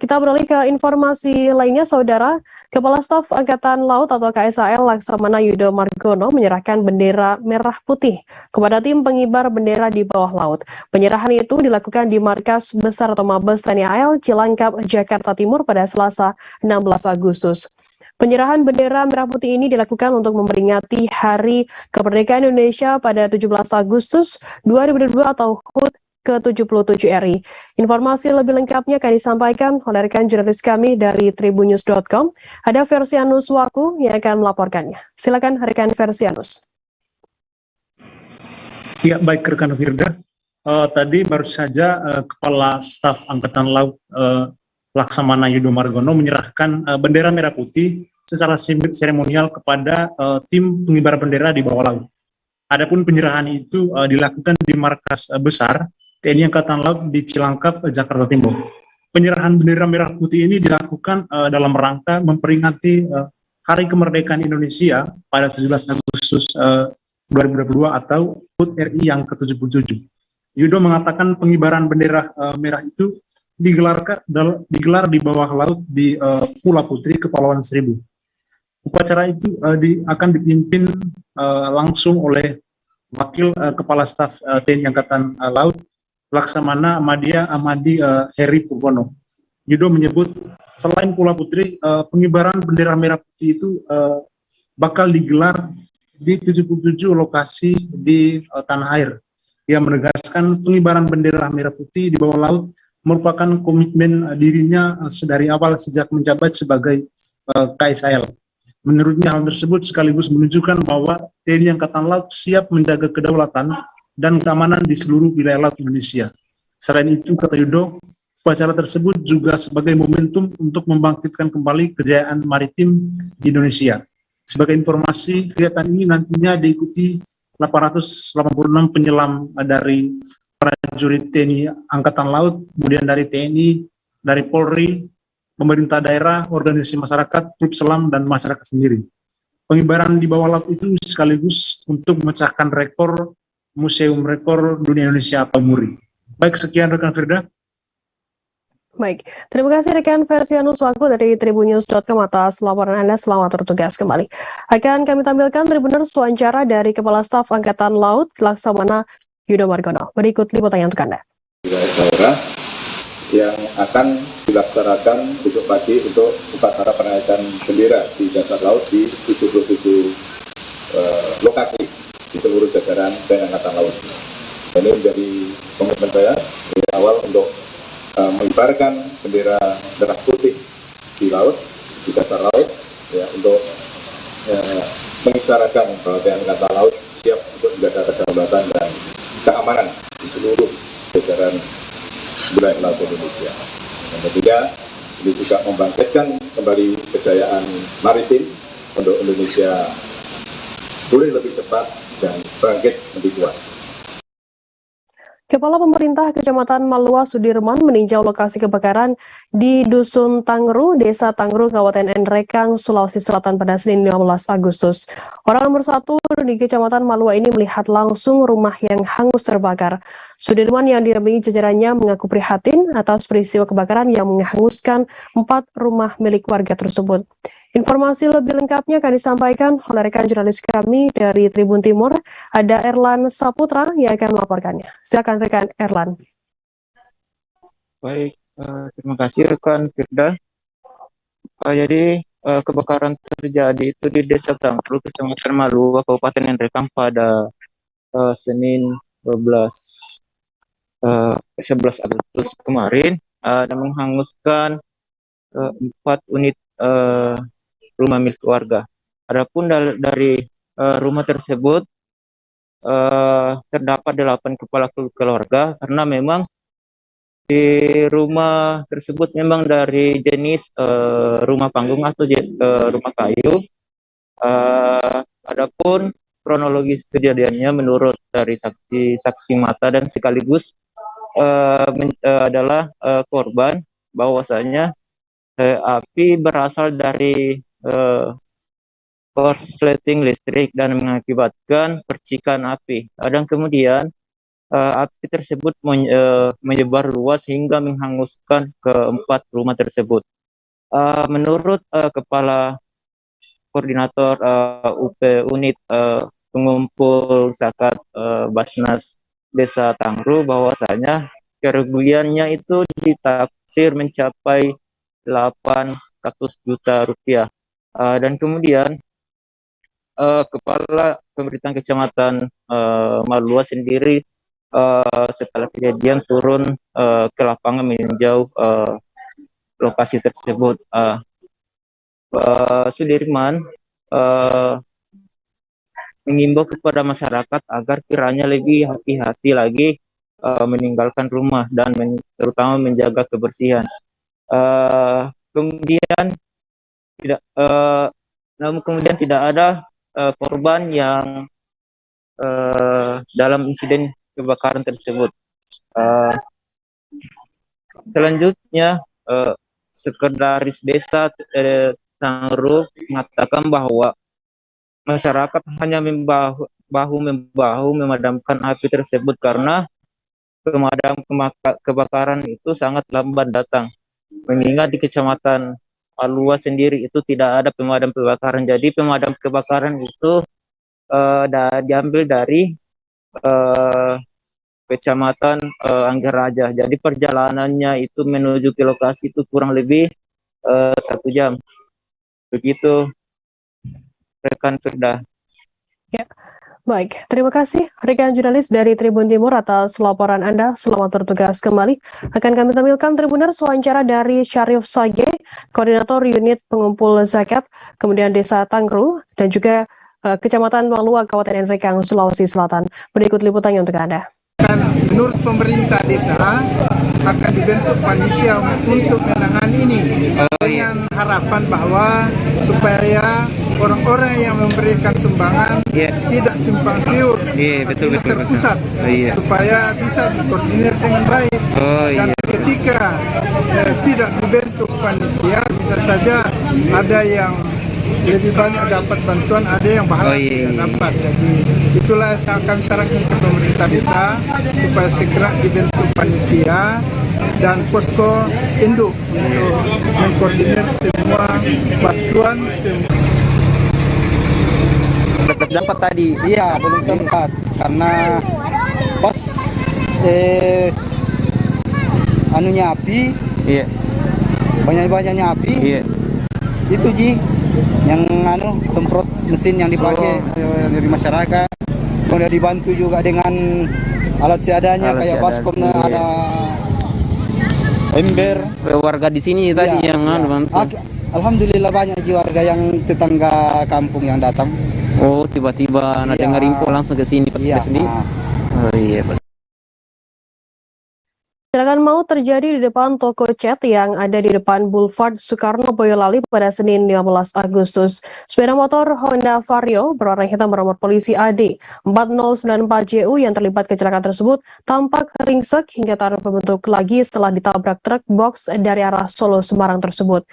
Kita beralih ke informasi lainnya, Saudara. Kepala Staf Angkatan Laut atau KSAL Laksamana Yudo Margono menyerahkan bendera merah putih kepada tim pengibar bendera di bawah laut. Penyerahan itu dilakukan di Markas Besar atau Mabes TNI AL Cilangkap, Jakarta Timur pada Selasa 16 Agustus. Penyerahan bendera merah putih ini dilakukan untuk memperingati Hari Kemerdekaan Indonesia pada 17 Agustus 2022 atau HUT ke-77 RI. Informasi lebih lengkapnya akan disampaikan oleh rekan jurnalis kami dari tribunnews.com. Ada Versianus Waku yang akan melaporkannya. Silakan rekan Versianus. Ya, baik rekan Firda. Tadi baru saja Kepala Staf Angkatan Laut Laksamana Yudo Margono menyerahkan bendera merah putih secara seremonial kepada tim pengibar bendera di bawah laut. Adapun penyerahan itu dilakukan di markas besar TNI Angkatan Laut di Cilangkap, Jakarta Timur. Penyerahan bendera merah putih ini dilakukan dalam rangka memperingati Hari Kemerdekaan Indonesia pada 17 Agustus 2022 atau HUT RI yang ke-77. Yudo mengatakan pengibaran bendera merah itu digelar di bawah laut di Pulau Putri, Kepulauan Seribu. Upacara itu akan dipimpin langsung oleh Wakil Kepala Staf TNI Angkatan Laut Laksamana Madya Amadi Heri Purwono. Yudo menyebut selain Pulau Putri, pengibaran bendera merah putih itu bakal digelar di 77 lokasi di tanah air. Ia menegaskan pengibaran bendera merah putih di bawah laut merupakan komitmen dirinya dari awal sejak menjabat sebagai KSAL. Menurutnya hal tersebut sekaligus menunjukkan bahwa TNI Angkatan Laut siap menjaga kedaulatan dan keamanan di seluruh wilayah laut Indonesia. Selain itu, kata Yudo, upacara tersebut juga sebagai momentum untuk membangkitkan kembali kejayaan maritim di Indonesia. Sebagai informasi, kegiatan ini nantinya diikuti 886 penyelam dari prajurit TNI Angkatan Laut, kemudian dari TNI, dari Polri, pemerintah daerah, organisasi masyarakat, klub selam, dan masyarakat sendiri. Pengibaran di bawah laut itu sekaligus untuk memecahkan rekor Museum Rekor Dunia Indonesia atau MURI. Baik, sekian rekan Firda. Baik, terima kasih rekan Versianus Waku dari tribunnews.com atas laporan Anda. Selamat bertugas kembali. Akan kami tampilkan Tribuners wawancara dari Kepala Staf Angkatan Laut Laksamana Yudo Margono. Berikut liputannya untuk Anda. Daerah yang akan dilaksanakan besok pagi untuk upacara penaikan bendera di dasar laut di 77 lokasi di seluruh jajaran TNI Angkatan Laut. Ini menjadi komitmen saya dari awal untuk mengibarkan bendera merah putih di laut, di dasar laut, ya, untuk mengisyaratkan bahwa TNI Angkatan Laut siap untuk menjaga kedaulatan dan keamanan di seluruh jajaran wilayah laut Indonesia. Yang ketiga, ini juga membangkitkan kembali kejayaan maritim untuk Indonesia boleh lebih cepat dan bangkit lebih kuat. Kepala Pemerintah Kecamatan Malua Sudirman meninjau lokasi kebakaran di Dusun Tangru, Desa Tangru, Kabupaten Nrekang, Sulawesi Selatan pada Senin 15 Agustus. Orang nomor 1 di Kecamatan Malua ini melihat langsung rumah yang hangus terbakar. Sudirman yang didampingi jajarannya mengaku prihatin atas peristiwa kebakaran yang menghanguskan 4 rumah milik warga tersebut. Informasi lebih lengkapnya akan disampaikan oleh rekan jurnalis kami dari Tribun Timur, ada Erlan Saputra yang akan melaporkannya. Silakan rekan Erlan. Baik, terima kasih rekan Firda. Jadi kebakaran terjadi itu di Desa Tangru, Kecamatan Malua, Kabupaten Nrekang pada Senin 11 Agustus kemarin dan menghanguskan 4 unit rumah milik warga. Adapun dari rumah tersebut terdapat 8 kepala keluarga karena memang di rumah tersebut memang dari jenis rumah panggung atau rumah kayu. Adapun kronologis kejadiannya menurut dari saksi mata dan sekaligus adalah korban, bahwasanya api berasal dari korsleting listrik dan mengakibatkan percikan api. Dan kemudian api tersebut menyebar luas hingga menghanguskan ke-4 rumah tersebut. Menurut Kepala Koordinator UP Unit Pengumpul Zakat Basnas Desa Tangru, bahwasanya kerugiannya itu ditaksir mencapai 800 juta rupiah. Dan kemudian Kepala Pemerintahan Kecamatan Malua sendiri setelah kejadian turun ke lapangan meninjau lokasi tersebut. Sudirman mengimbau kepada masyarakat agar kiranya lebih hati-hati lagi meninggalkan rumah dan terutama menjaga kebersihan. Kemudian tidak ada korban yang dalam insiden kebakaran tersebut. Selanjutnya, Sekretaris Desa Tangruk mengatakan bahwa masyarakat hanya bahu-membahu memadamkan api tersebut karena pemadam kebakaran itu sangat lambat datang. Mengingat di Kecamatan Palua sendiri itu tidak ada pemadam kebakaran. Jadi pemadam kebakaran itu diambil dari Kecamatan Anggeraja. Jadi perjalanannya itu menuju ke lokasi itu kurang lebih 1 jam. Begitu, rekan Firda. Ya, baik. Terima kasih rekan jurnalis dari Tribun Timur atas laporan Anda. Selamat bertugas kembali. Akan kami tampilkan Tribuners wawancara dari Syarif Sage, Koordinator Unit Pengumpul Zakat, kemudian Desa Tangru, dan juga Kecamatan Malua, Kabupaten Enrekang, Sulawesi Selatan. Berikut liputannya untuk Anda. Menurut pemerintah desa akan dibentuk panitia untuk menangani ini dengan harapan bahwa supaya orang-orang yang memberikan sumbangan tidak simpang siur, tidak terpusat, supaya bisa dikoordinir dengan baik. Dan ketika tidak dibentuk panitia, bisa saja ada yang lebih banyak dapat bantuan, ada yang bahkan tidak dapat. Jadi itulah yang akan sarankan ke pemerintah desa supaya segera dibentuk panitia dan posko induk untuk mengkoordinir semua bantuan. Dapat tadi? Iya, belum sempat karena pas anunya api, banyak-banyaknya api, itu Ji yang semprot mesin yang dipakai dari masyarakat. Kemudian dibantu juga dengan alat seadanya kayak baskom, ada ember. Warga di sini tadi yang Alhamdulillah banyak warga yang tetangga kampung yang datang. Oh, tiba-tiba ada dengar info langsung ke sini pas sendiri. Oh iya, Pak. Kecelakaan maut terjadi di depan toko cat yang ada di depan Boulevard Soekarno Boyolali pada Senin 15 Agustus. Sepeda motor Honda Vario berwarna hitam bernomor polisi AD 4094JU yang terlibat kecelakaan tersebut tampak ringsek hingga tak terbentuk lagi setelah ditabrak truk box dari arah Solo Semarang tersebut.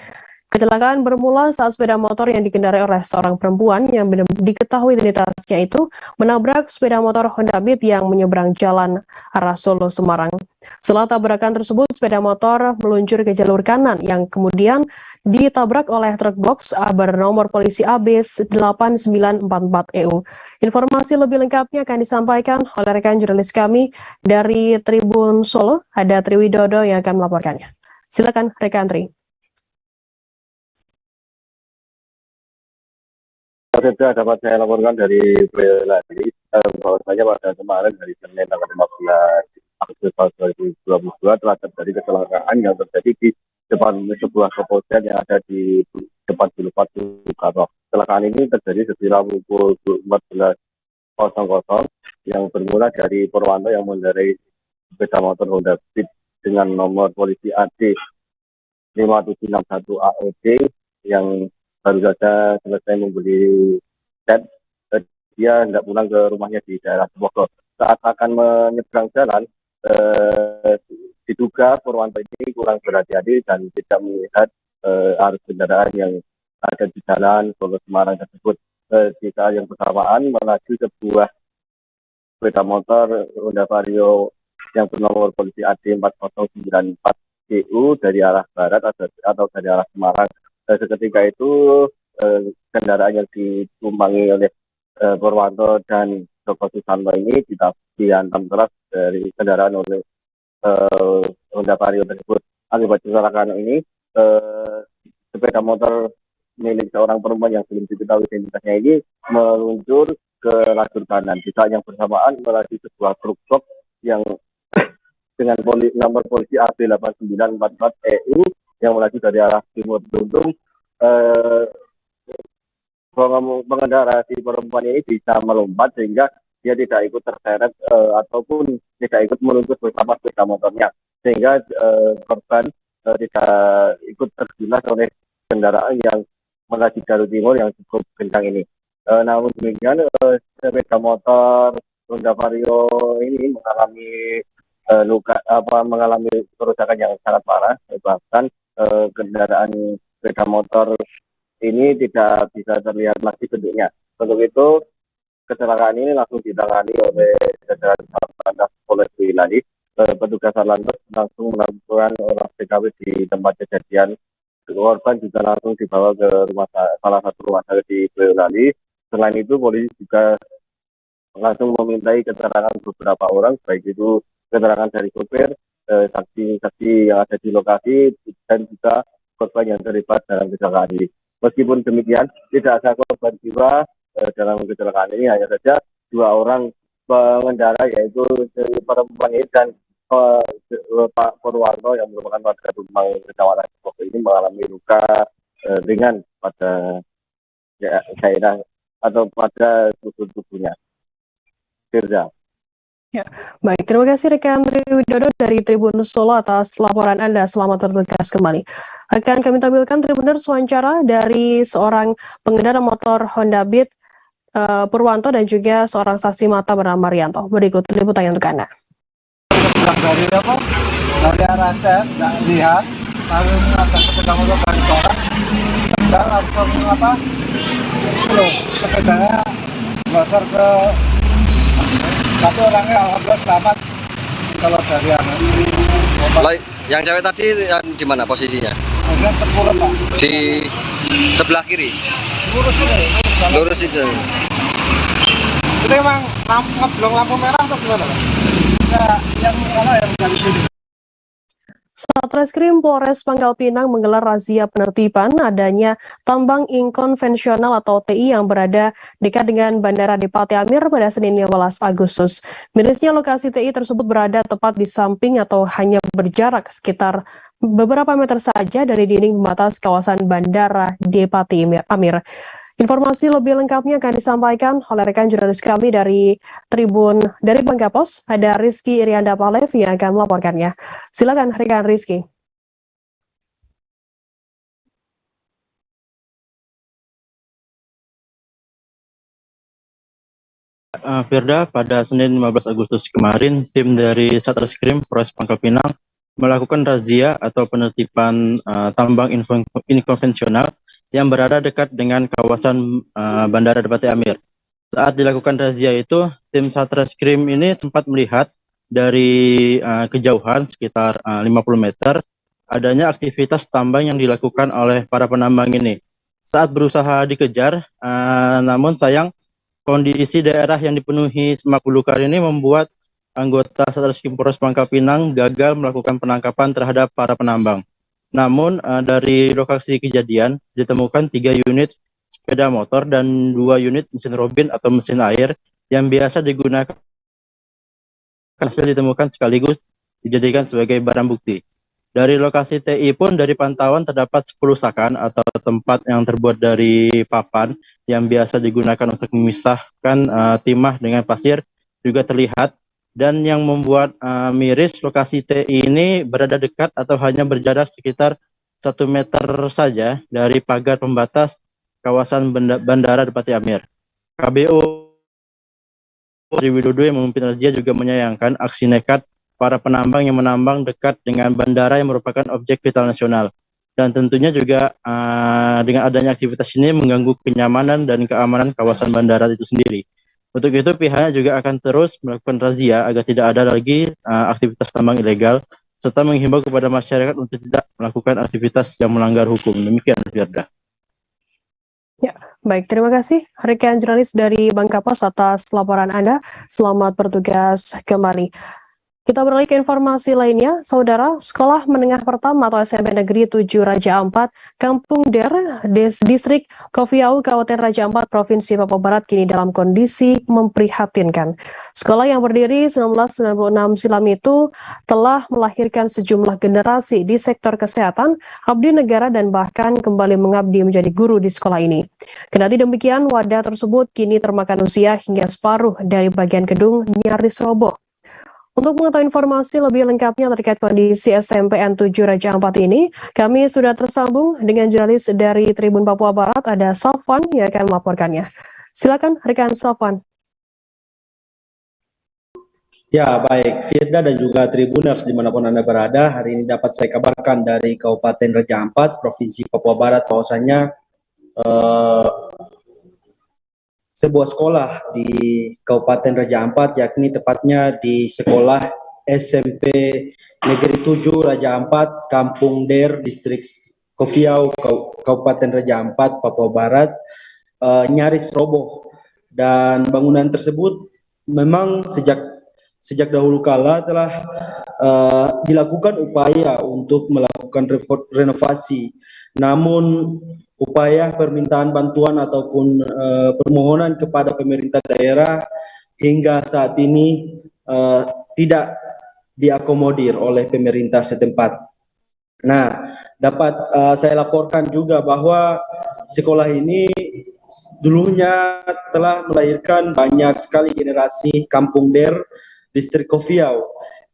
Kecelakaan bermula saat sepeda motor yang dikendarai oleh seorang perempuan yang diketahui identitasnya itu menabrak sepeda motor Honda Beat yang menyeberang jalan arah Solo Semarang. Setelah tabrakan tersebut, sepeda motor meluncur ke jalur kanan yang kemudian ditabrak oleh truk box bernomor polisi AB 8944EU. Informasi lebih lengkapnya akan disampaikan oleh rekan jurnalis kami dari Tribun Solo, ada Triwidodo yang akan melaporkannya. Silakan rekan Tri. Sudah dapat saya laporkan dari Boyolali bahwasanya pada kemarin hari Senin tanggal 15 Agustus 2022 telah terjadi kecelakaan yang terjadi di depan sebuah kepolisian yang ada di depan Boulevard Soekarno. Kecelakaan ini terjadi sekitar pukul 14.00 yang bermula dari Purwanto yang mengendarai sepeda motor Honda Beat dengan nomor polisi AD 5761 AOD yang baru saja selesai membeli cat. Dia hendak pulang ke rumahnya di daerah Bogor. Saat akan menyeberang jalan, diduga Purwanto ini kurang berhati-hati dan tidak melihat arus kendaraan yang ada di jalan Solo Semarang tersebut. Di saat yang bersamaan melaju sebuah sepeda motor Honda Vario yang bernomor polisi AD 4094EU dari arah barat atau dari arah Semarang. Seketika itu kendaraan yang ditumpangi oleh Purwanto dan Joko Susanto ini dihantam keras dari kendaraan oleh Honda Vario tersebut. Akibat kecelakaan ini, sepeda motor milik seorang perempuan yang belum diketahui identitasnya ini meluncur ke lajur kanan. Di saat yang bersamaan melaju sebuah truk box yang dengan nomor polisi AB 8944EU yang melaju dari arah timur. Beruntung pengendara si perempuan ini bisa melompat sehingga dia tidak ikut terseret ataupun tidak ikut meluncur bersama sepeda motornya, sehingga korban tidak ikut tergilas oleh kendaraan yang melaju jalur timur yang cukup kencang ini. Namun demikian, sepeda motor Honda Vario ini mengalami mengalami kerusakan yang sangat parah, bahkan kendaraan sepeda motor ini tidak bisa terlihat lagi bentuknya. Untuk itu, kecelakaan ini langsung ditangani oleh jajaran Satlantas Polres Boyolali. Petugas Satlantas langsung melakukan olah TKP di tempat kejadian. Korban juga langsung dibawa ke salah satu rumah sakit di Boyolali. Selain itu, polisi juga langsung memintai keterangan beberapa orang, baik itu keterangan dari sopir, saksi-saksi yang ada di lokasi, dan juga korban yang terlibat dalam kecelakaan ini. Meskipun demikian, tidak ada korban jiwa dalam kecelakaan ini, hanya saja 2 orang pengendara, yaitu perempuan ini dan Pak Purwanto yang merupakan warga Tumbang Kecamatan Depok ini mengalami luka ringan pada daerah atau pada tubuhnya. Firza. Ya, baik. Terima kasih rekan Triwidodo dari Tribun Solo atas laporan Anda. Selamat bertugas kembali. Akan kami tampilkan Tribuners wawancara dari seorang pengendara motor Honda Beat Purwanto dan juga seorang saksi mata bernama Rianto. Berikut liputannya untuk Anda. Dari apa? Dari arah Cep, nggak lihat, lalu ada sepeda motor dari orang, dan langsung apa? Sepedanya besar ke satu orangnya alhamdulillah selamat. Kalau dari anak yang cewek tadi di mana posisinya? Terpuruk, Pak. Di sebelah kiri. Lurus itu. Itu emang ngeblong lampu merah atau gimana, Pak? Ya, yang salah yang dari sini. Satreskrim Polres Pangkal Pinang menggelar razia penertiban adanya tambang inkonvensional atau TI yang berada dekat dengan Bandara Depati Amir pada Senin 15 Agustus. Mirisnya lokasi TI tersebut berada tepat di samping atau hanya berjarak sekitar beberapa meter saja dari dinding pembatas kawasan Bandara Depati Amir. Informasi lebih lengkapnya akan disampaikan oleh rekan jurnalis kami dari Bangka Pos, ada Rizky Irianda Palev yang akan melaporkannya. Silakan rekan Rizky. Firda, pada Senin 15 Agustus kemarin, tim dari Satreskrim Polres Pangkal Pinang melakukan razia atau penertiban tambang inkonvensional yang berada dekat dengan kawasan Bandara Depati Amir. Saat dilakukan razia itu, tim Satreskrim ini sempat melihat dari kejauhan sekitar 50 meter adanya aktivitas tambang yang dilakukan oleh para penambang ini. Saat berusaha dikejar, namun sayang kondisi daerah yang dipenuhi semak belukar ini membuat anggota Satreskrim Polres Pangkal Pinang gagal melakukan penangkapan terhadap para penambang. Namun dari lokasi kejadian ditemukan 3 unit sepeda motor dan 2 unit mesin robin atau mesin air yang biasa digunakan hasil ditemukan sekaligus dijadikan sebagai barang bukti. Dari lokasi TI pun dari pantauan terdapat 10 sakan atau tempat yang terbuat dari papan yang biasa digunakan untuk memisahkan timah dengan pasir juga terlihat. Dan yang membuat miris, lokasi TI ini berada dekat atau hanya berjarak sekitar 1 meter saja dari pagar pembatas kawasan Bandara Depati Amir. KBO Triwidodo yang memimpin razia juga menyayangkan aksi nekat para penambang yang menambang dekat dengan bandara yang merupakan objek vital nasional. Dan tentunya juga dengan adanya aktivitas ini mengganggu kenyamanan dan keamanan kawasan bandara itu sendiri. Untuk itu pihaknya juga akan terus melakukan razia agar tidak ada lagi aktivitas tambang ilegal serta menghimbau kepada masyarakat untuk tidak melakukan aktivitas yang melanggar hukum. Demikian, Firda. Ya, baik. Terima kasih rekan jurnalis dari Bangka Pos atas laporan Anda. Selamat bertugas kembali. Kita beralih ke informasi lainnya, Saudara. Sekolah Menengah Pertama atau SMP Negeri 7 Raja Ampat, Kampung Der, Distrik Kofiau, Kabupaten Raja Ampat, Provinsi Papua Barat kini dalam kondisi memprihatinkan. Sekolah yang berdiri 1996 silam itu telah melahirkan sejumlah generasi di sektor kesehatan, abdi negara dan bahkan kembali mengabdi menjadi guru di sekolah ini. Kendati demikian, wadah tersebut kini termakan usia hingga separuh dari bagian gedung nyaris roboh. Untuk mengetahui informasi lebih lengkapnya terkait kondisi SMPN 7 Raja Ampat ini, kami sudah tersambung dengan jurnalis dari Tribun Papua Barat, ada Safwan yang akan melaporkannya. Silakan rekan Sofwan. Ya, baik. Firda dan juga Tribuners dimanapun Anda berada, hari ini dapat saya kabarkan dari Kabupaten Raja Ampat, Provinsi Papua Barat, bahwasanya sebuah sekolah di Kabupaten Raja Ampat, yakni tepatnya di sekolah SMP Negeri 7 Raja Ampat, Kampung Der, Distrik Kofiau, Kabupaten Raja Ampat, Papua Barat, nyaris roboh. Dan bangunan tersebut memang sejak dahulu kala telah dilakukan upaya untuk melakukan renovasi. Namun upaya permintaan bantuan ataupun permohonan kepada pemerintah daerah hingga saat ini tidak diakomodir oleh pemerintah setempat. Nah, dapat saya laporkan juga bahwa sekolah ini dulunya telah melahirkan banyak sekali generasi Kampung Der, Distrik Kofiau,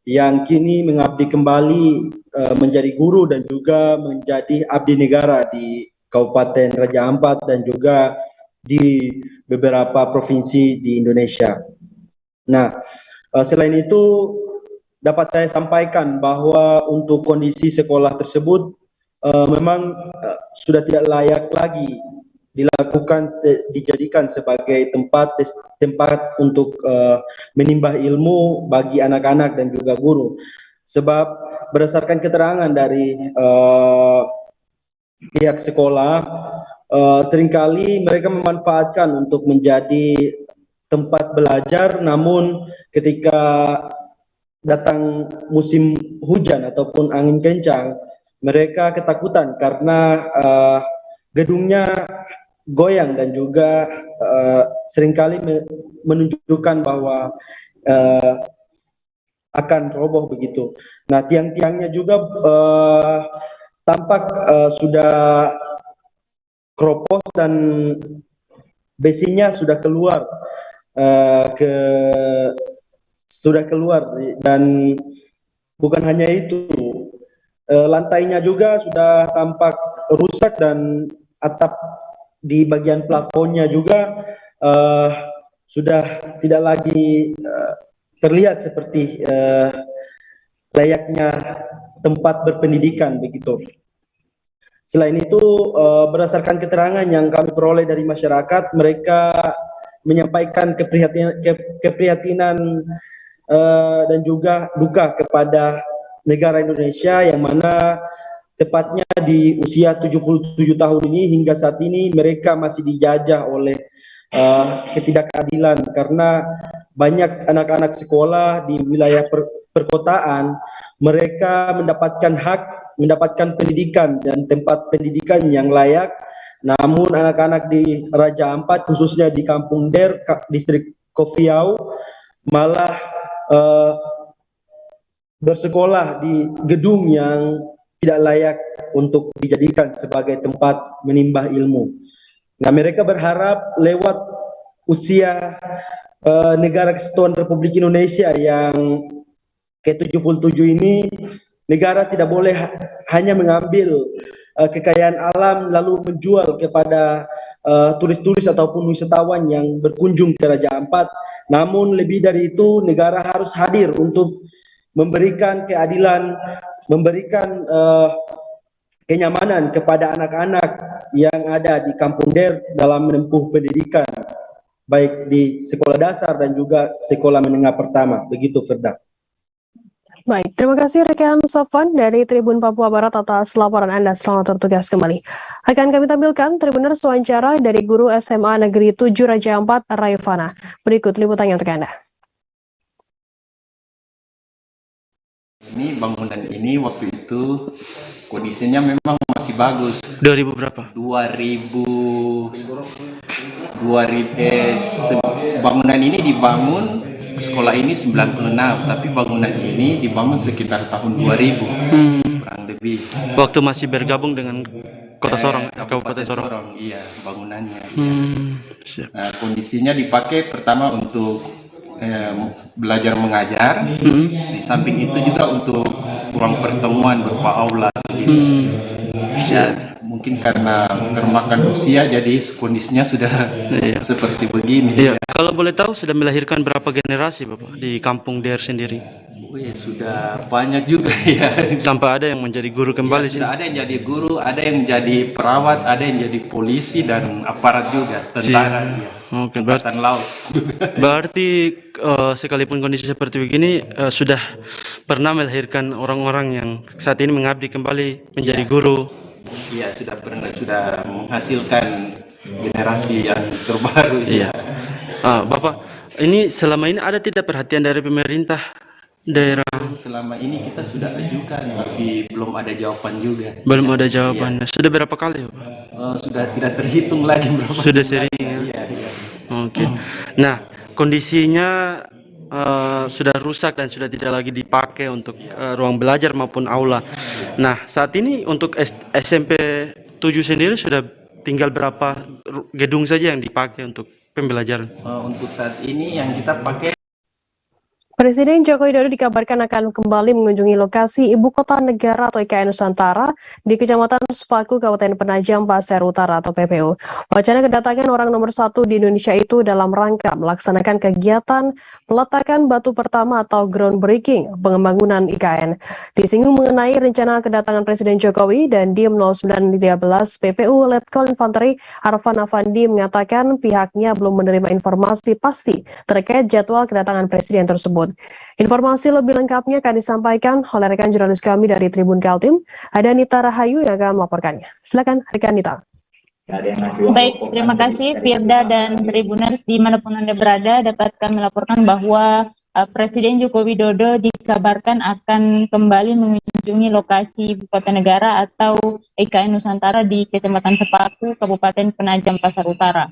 yang kini mengabdi kembali menjadi guru dan juga menjadi abdi negara di Kabupaten Raja Ampat dan juga di beberapa provinsi di Indonesia. Nah, selain itu dapat saya sampaikan bahwa untuk kondisi sekolah tersebut memang sudah tidak layak lagi dijadikan sebagai tempat untuk menimba ilmu bagi anak-anak dan juga guru. Sebab berdasarkan keterangan dari pihak sekolah, seringkali mereka memanfaatkan untuk menjadi tempat belajar, namun ketika datang musim hujan ataupun angin kencang, mereka ketakutan karena gedungnya goyang dan juga seringkali menunjukkan bahwa akan roboh begitu. Nah, tiang-tiangnya juga tampak sudah keropos dan besinya sudah keluar dan bukan hanya itu, lantainya juga sudah tampak rusak dan atap di bagian plafonnya juga sudah tidak lagi terlihat seperti layaknya tempat berpendidikan begitu. Selain itu, berdasarkan keterangan yang kami peroleh dari masyarakat, mereka menyampaikan keprihatinan dan juga duka kepada negara Indonesia, yang mana tepatnya di usia 77 tahun ini hingga saat ini mereka masih dijajah oleh ketidakadilan, karena banyak anak-anak sekolah di wilayah perkotaan mereka mendapatkan pendidikan dan tempat pendidikan yang layak, namun anak-anak di Raja Ampat khususnya di Kampung Der, Distrik Kofiau, malah bersekolah di gedung yang tidak layak untuk dijadikan sebagai tempat menimba ilmu. Nah, mereka berharap lewat usia negara Kesatuan Republik Indonesia yang ke-77 ini, negara tidak boleh hanya mengambil kekayaan alam lalu menjual kepada turis-turis ataupun wisatawan yang berkunjung ke Raja Ampat. Namun lebih dari itu, negara harus hadir untuk memberikan keadilan, memberikan kenyamanan kepada anak-anak yang ada di Kampung Der dalam menempuh pendidikan, baik di sekolah dasar dan juga sekolah menengah pertama. Begitu, Firda. Baik, terima kasih rekan Sofwan dari Tribun Papua Barat atas laporan Anda. Selamat bertugas kembali. Akan kami tampilkan Tribuners wawancara dari guru SMA Negeri 7 Raja Ampat, Raifana. Berikut liputannya untuk Anda. Ini bangunan ini waktu itu kondisinya memang masih bagus. 2000 berapa? 2000 bangunan ini dibangun, sekolah ini 96, tapi bangunan ini dibangun sekitar tahun 2000 kurang lebih. Waktu masih bergabung dengan Kota Sorong, Kabupaten Sorong. Iya, bangunannya. Nah, kondisinya dipakai pertama untuk belajar mengajar, di samping itu juga untuk ruang pertemuan berupa aula gitu. Ya, mungkin karena termakan usia jadi kondisinya sudah seperti begini. Iya. Kalau boleh tahu sudah melahirkan berapa generasi Bapak di kampung Der sendiri? Sudah banyak juga ya. Sampai ada yang menjadi guru kembali Sudah ada yang jadi guru, ada yang jadi perawat, ada yang jadi polisi dan aparat juga, tentara. Ya. Oke, Angkatan laut. Berarti sekalipun kondisi seperti begini sudah pernah melahirkan orang-orang yang saat ini mengabdi kembali menjadi guru. Iya, sudah menghasilkan generasi yang terbaru. Iya. Bapak, ini selama ini ada tidak perhatian dari pemerintah daerah? Selama ini kita sudah ajukan, tapi belum ada jawaban juga. Belum ada jawabannya. Sudah berapa kali, Pak? Sudah tidak terhitung lagi berapa. Sudah sering ya? Iya. Oke. Nah, kondisinya sudah rusak dan sudah tidak lagi dipakai untuk ruang belajar maupun aula. Nah, saat ini untuk SMP 7 sendiri sudah tinggal berapa gedung saja yang dipakai untuk pembelajaran? Untuk saat ini yang kita pakai, Presiden Joko Widodo dikabarkan akan kembali mengunjungi lokasi Ibu Kota Negara atau IKN Nusantara di Kecamatan Sepaku, Kabupaten Penajam Pasir Utara atau PPU. Wacana kedatangan orang nomor 1 di Indonesia itu dalam rangka melaksanakan kegiatan peletakan batu pertama atau groundbreaking pembangunan IKN. Disinggung mengenai rencana kedatangan Presiden Jokowi dan Dim 0913 PPU Letkol Infanteri Arfan Afandi mengatakan pihaknya belum menerima informasi pasti terkait jadwal kedatangan Presiden tersebut. Informasi lebih lengkapnya akan disampaikan oleh rekan jurnalis kami dari Tribun Kaltim, ada Nita Rahayu yang akan melaporkannya. Silakan rekan Nita. Baik, terima kasih Firda dan Tribuners dimanapun Anda berada, dapat kami laporkan bahwa Presiden Joko Widodo dikabarkan akan kembali mengunjungi lokasi Ibu Kota Negara atau IKN Nusantara di Kecamatan Sepaku, Kabupaten Penajam Pasir Utara.